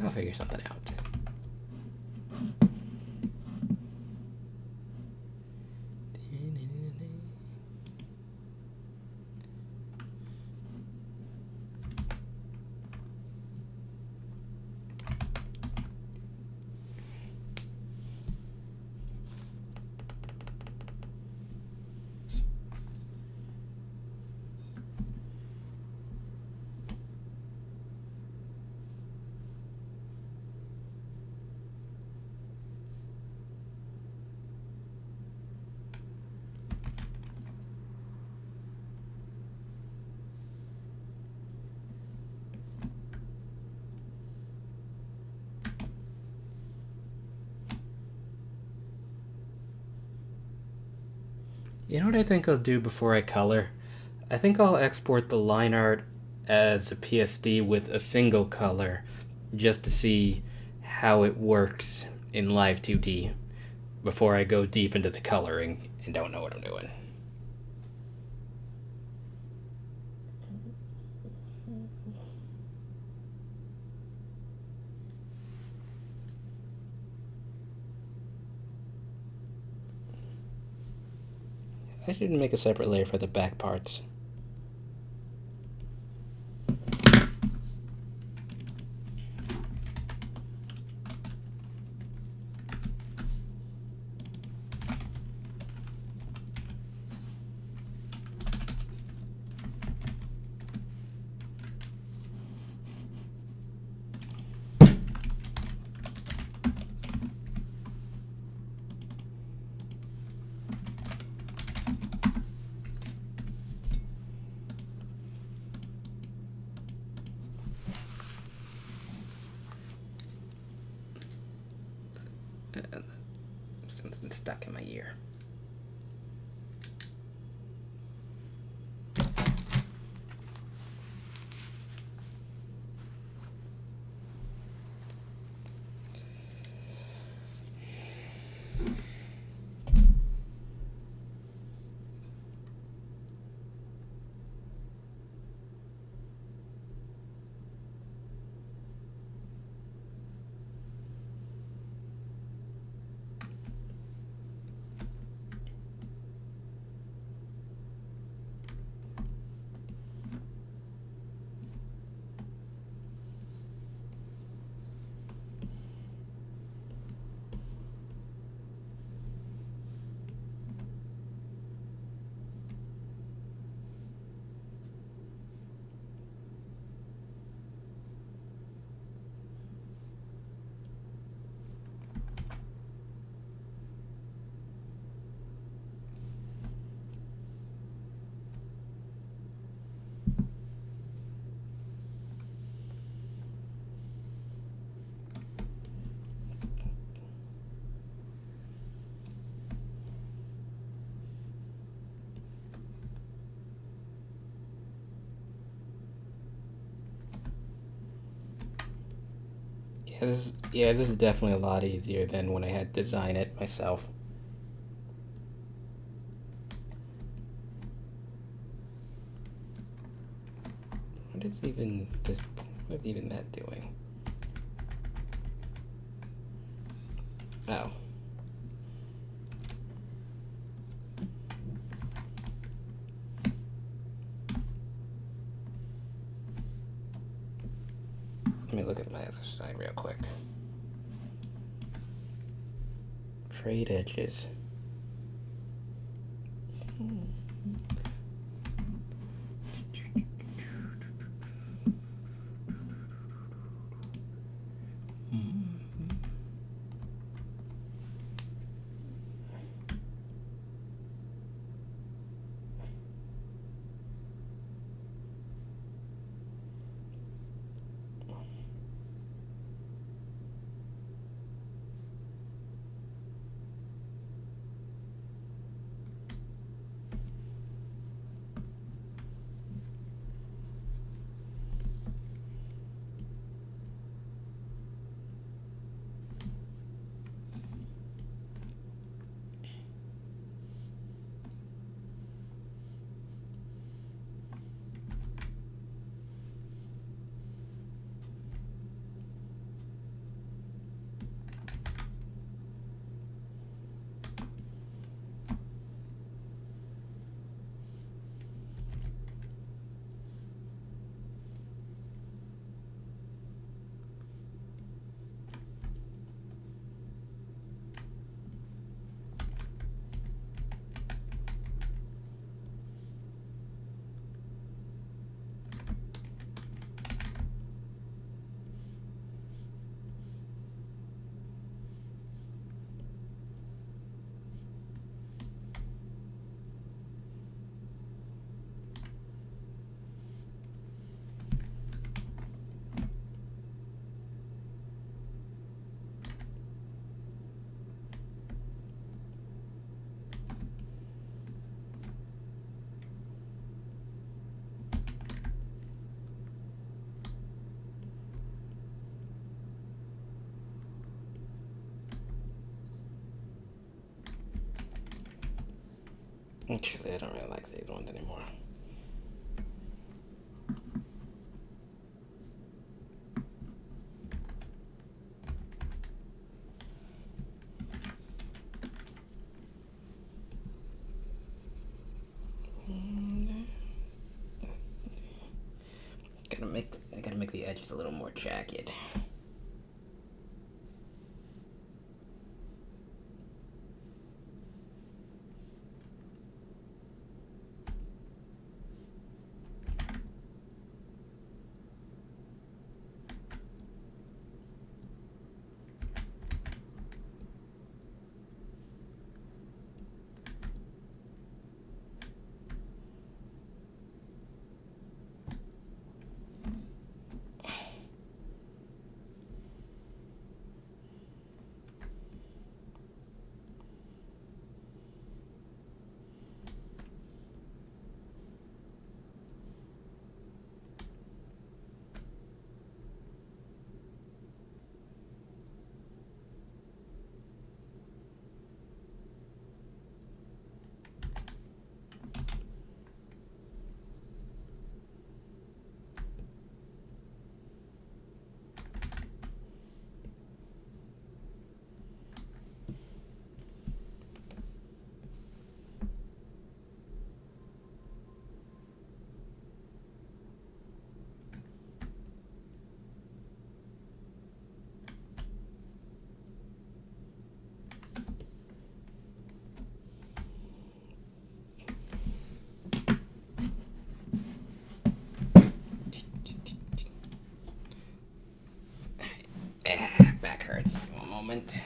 I'll figure something out. You know what I think I'll do before I color? I think I'll export the line art as a PSD with a single color just to see how it works in Live2D before I go deep into the coloring and don't know what I'm doing. I should make a separate layer for the back parts. Something stuck in my ear. this is definitely a lot easier than when I had to design it myself. What is even that doing? Oh. Let me look at my other side real quick. Frayed edges. Actually, I don't really like these ones anymore. I gotta make the edges a little more jagged. Back hurts. One moment.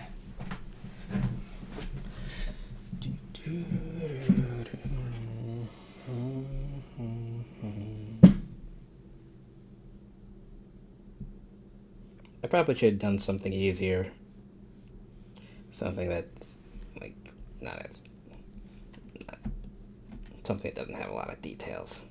I probably should have done something easier. Something that's like not as something that doesn't have a lot of details.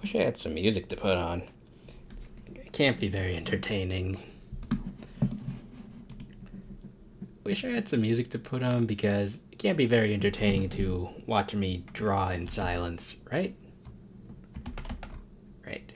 Wish I had some music to put on. It can't be very entertaining. Wish I had some music to put on because it can't be very entertaining to watch me draw in silence, right? Right.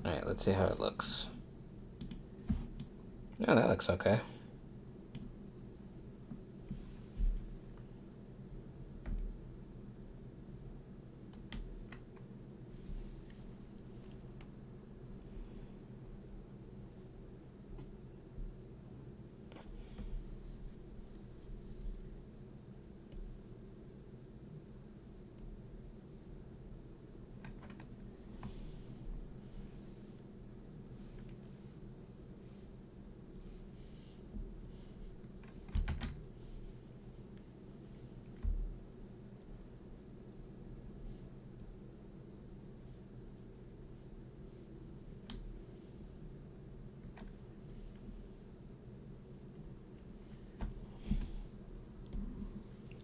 Alright, let's see how it looks. Oh, that looks okay.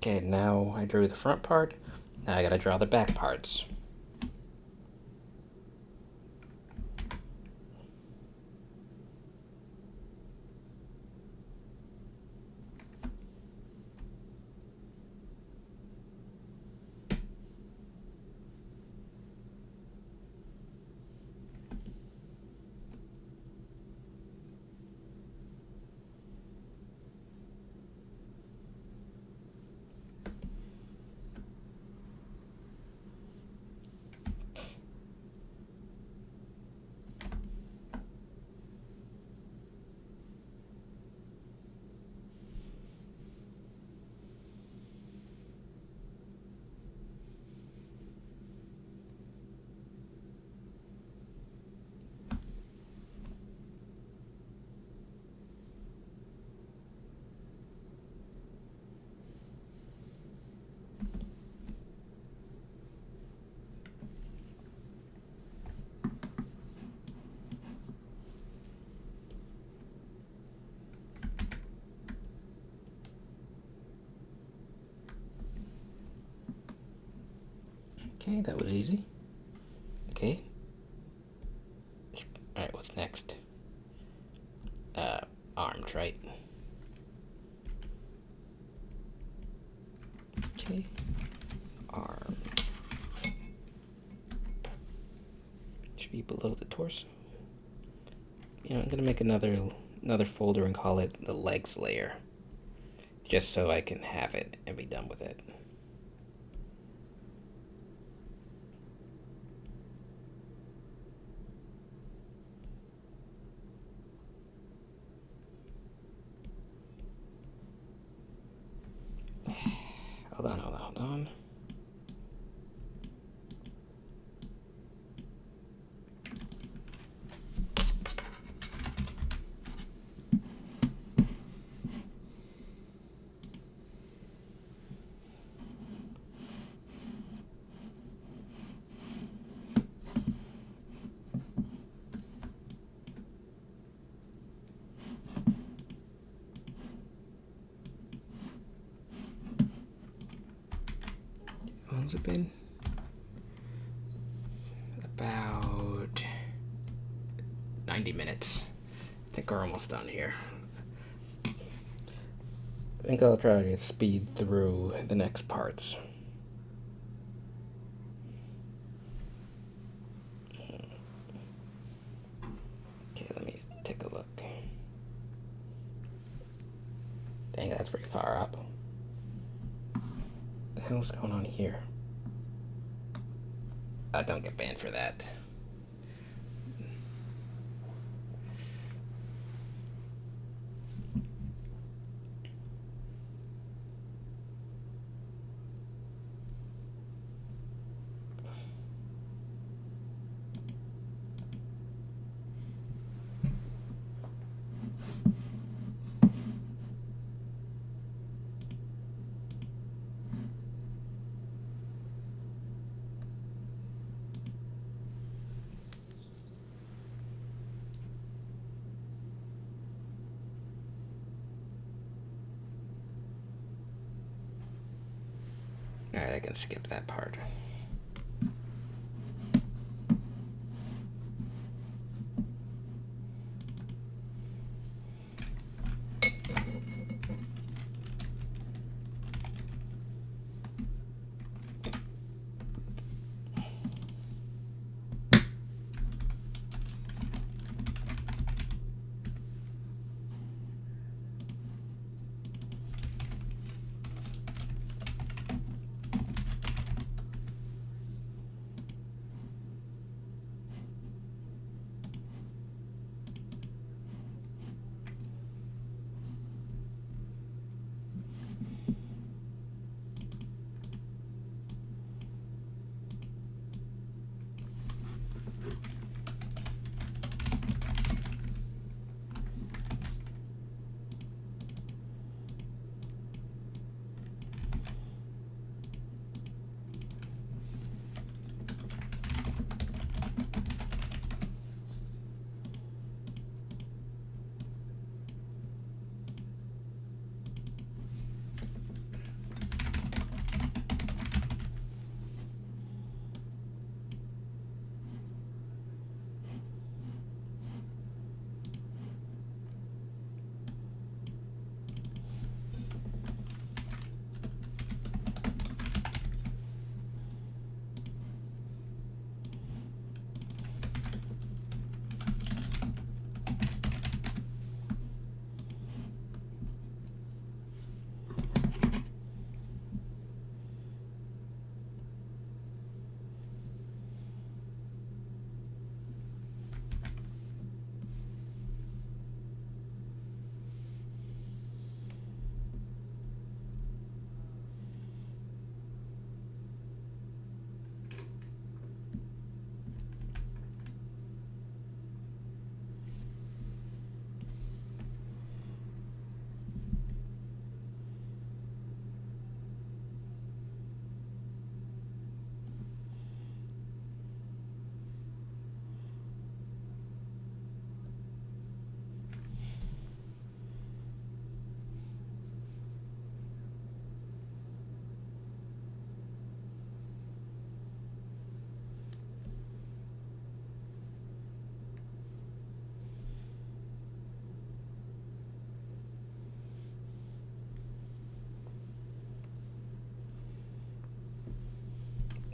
Okay, now I drew the front part. Now I gotta draw the back parts. Okay, that was easy. Okay. Alright, what's next? Arms, right? Okay. Arms. Should be below the torso. You know, I'm gonna make another folder and call it the legs layer. Just so I can have it and be done with it. Hold on. How long's it been? About 90 minutes. I think we're almost done here. I think I'll try to speed through the next parts. Okay, let me take a look. Dang, that's pretty far up. What the hell's going on here? I don't get banned for that. Alright, I can skip that part.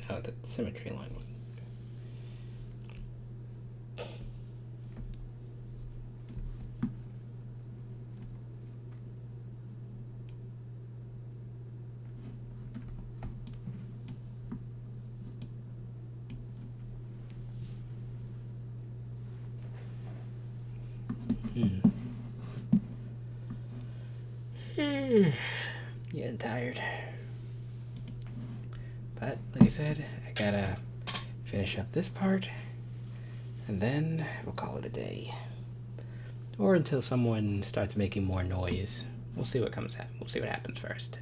Oh, the symmetry line was. Getting tired. But, like I said, I gotta finish up this part, and then we'll call it a day. Or until someone starts making more noise. We'll see what comes out. We'll see what happens first.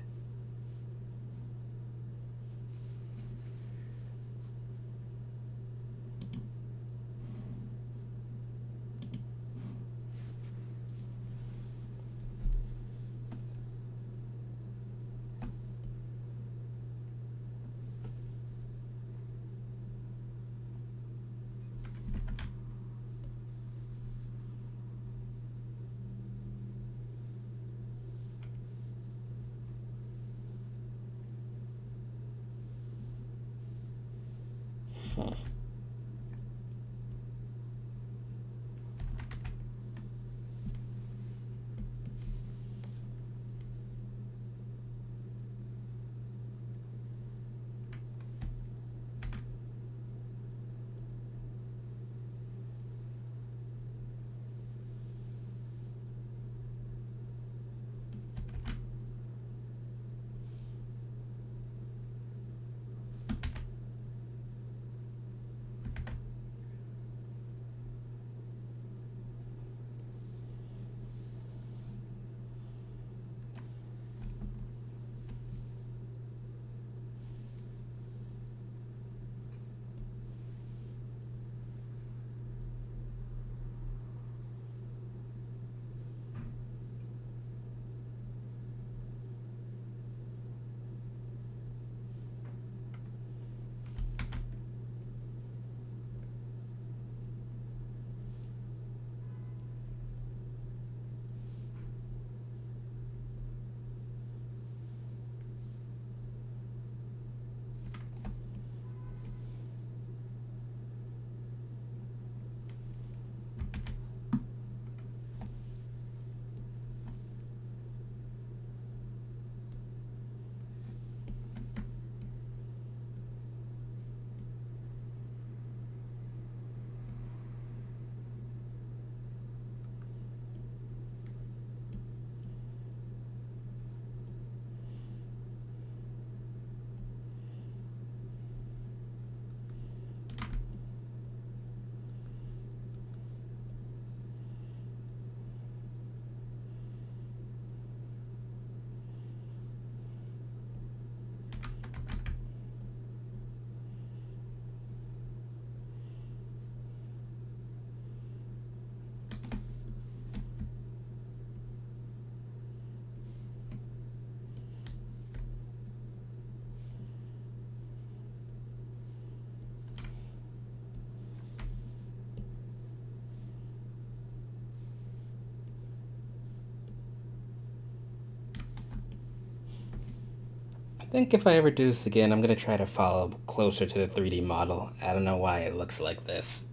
think if I ever do this again, I'm going to try to follow closer to the 3D model. I don't know why it looks like this.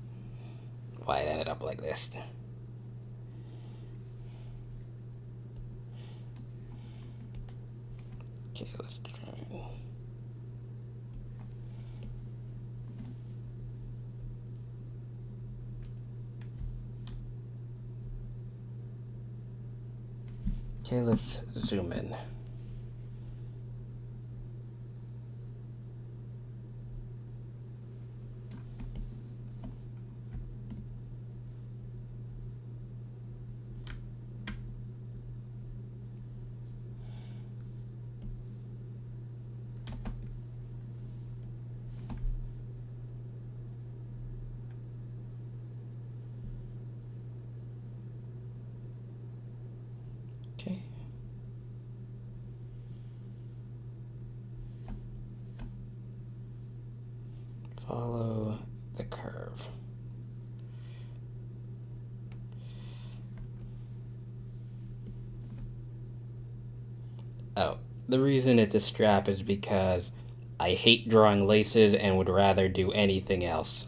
Why it ended up like this. Okay, let's try. Okay, let's zoom in. Okay. Follow the curve. Oh, the reason it's a strap is because I hate drawing laces and would rather do anything else.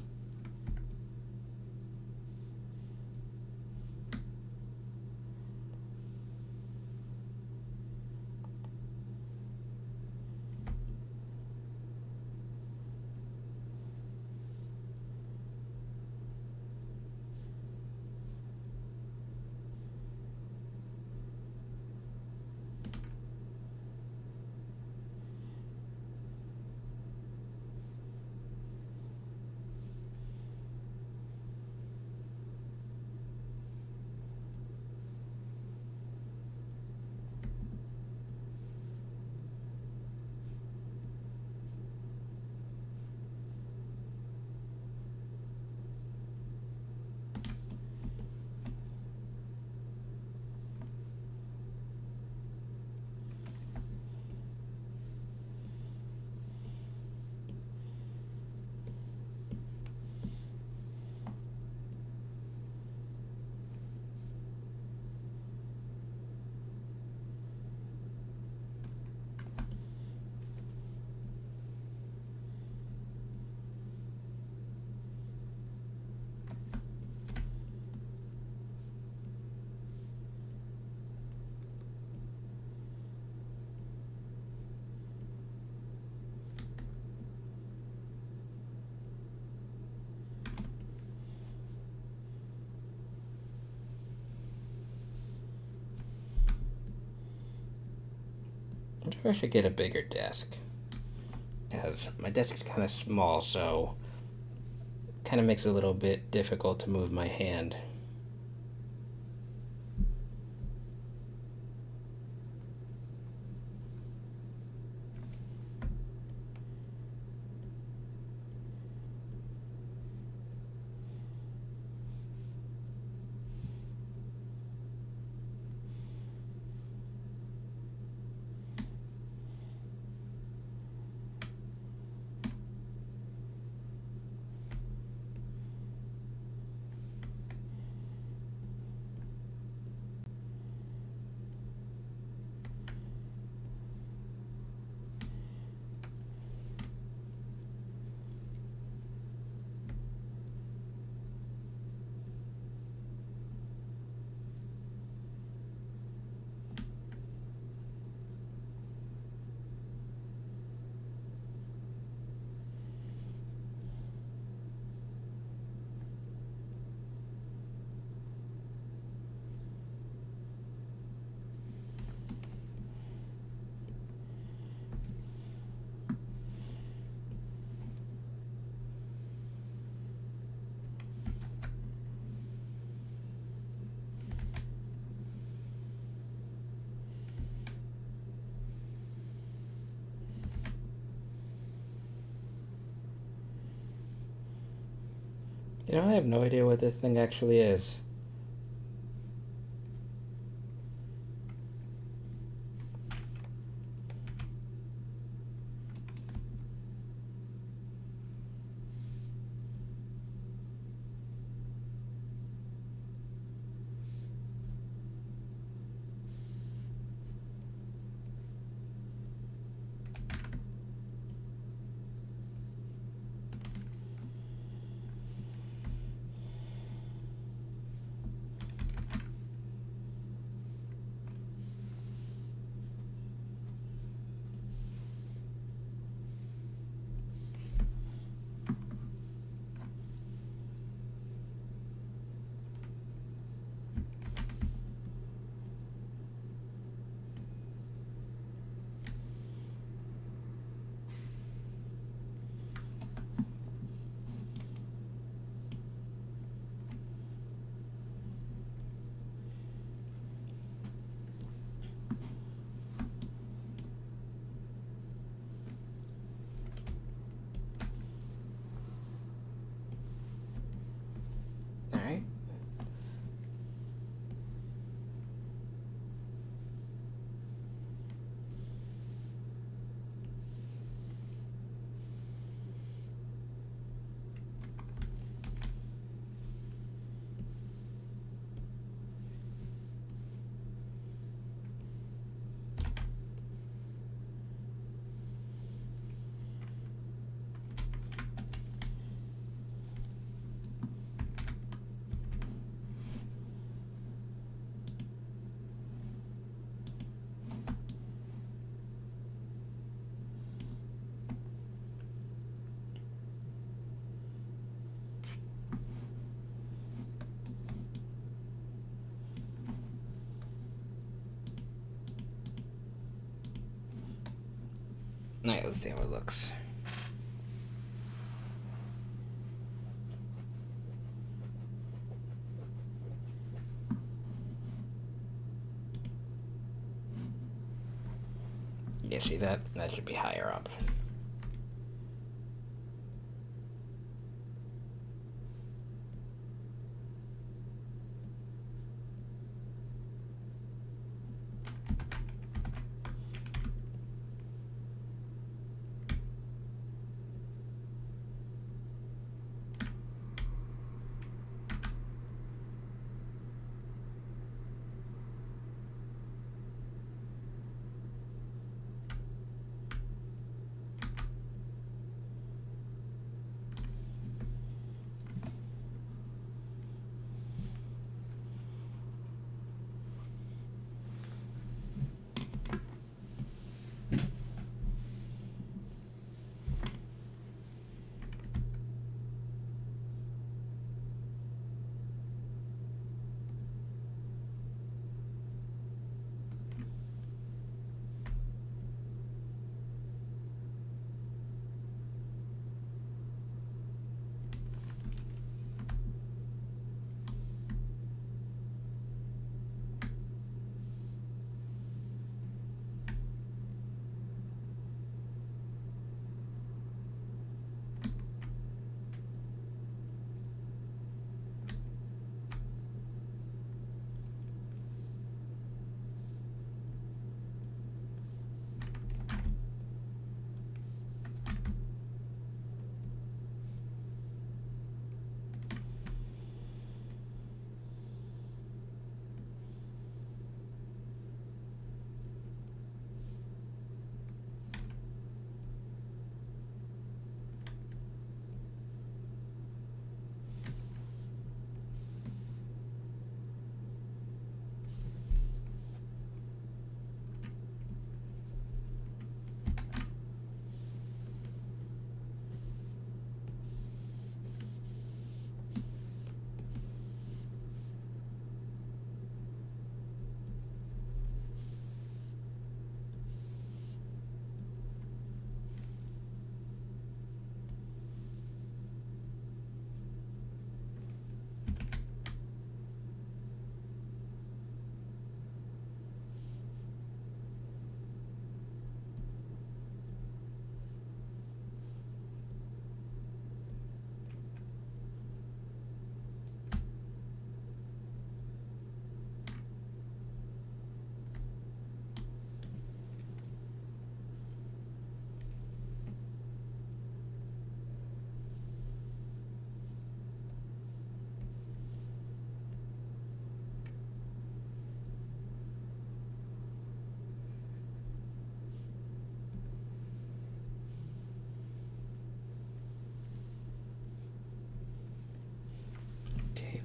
I should get a bigger desk, because my desk is kind of small, so it kind of makes it a little bit difficult to move my hand. You know, I have no idea what this thing actually is. Alright, let's see how it looks. You see that? That should be higher up.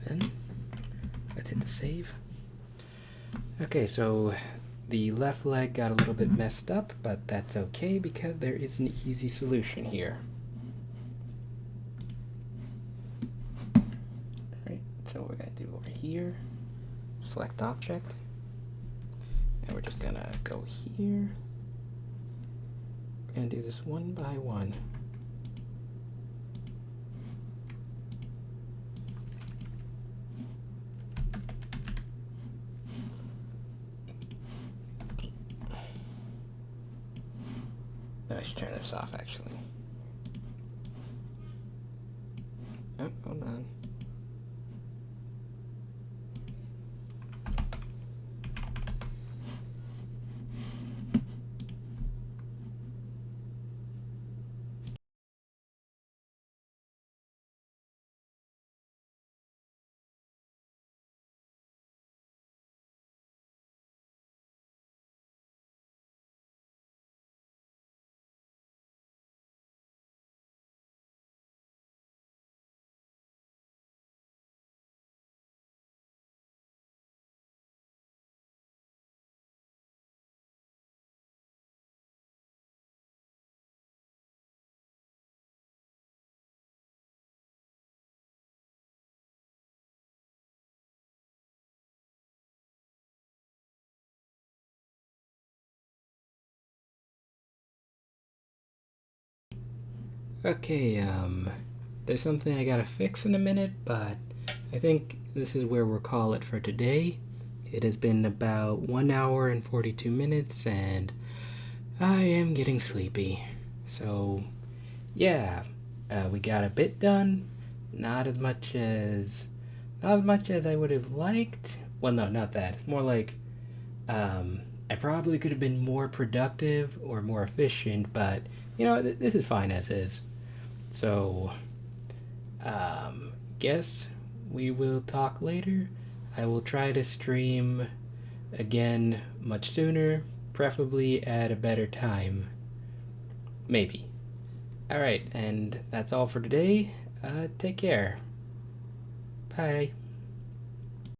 Then let's hit the save. Okay, so the left leg got a little bit messed up, but that's okay because there is an easy solution here. Alright, so we're going to do over here, select object, and we're just going to go here and do this one by one. I should turn this off actually. Oh, hold on. Okay, there's something I gotta fix in a minute, but I think this is where we'll call it for today. It has been about 1 hour and 42 minutes, and I am getting sleepy. So, yeah, we got a bit done. Not as much as I would have liked. Well, no, not that. It's more like I probably could have been more productive or more efficient, but this is fine as is. So, guess we will talk later. I will try to stream again much sooner, preferably at a better time. Maybe. Alright, and that's all for today. Take care. Bye.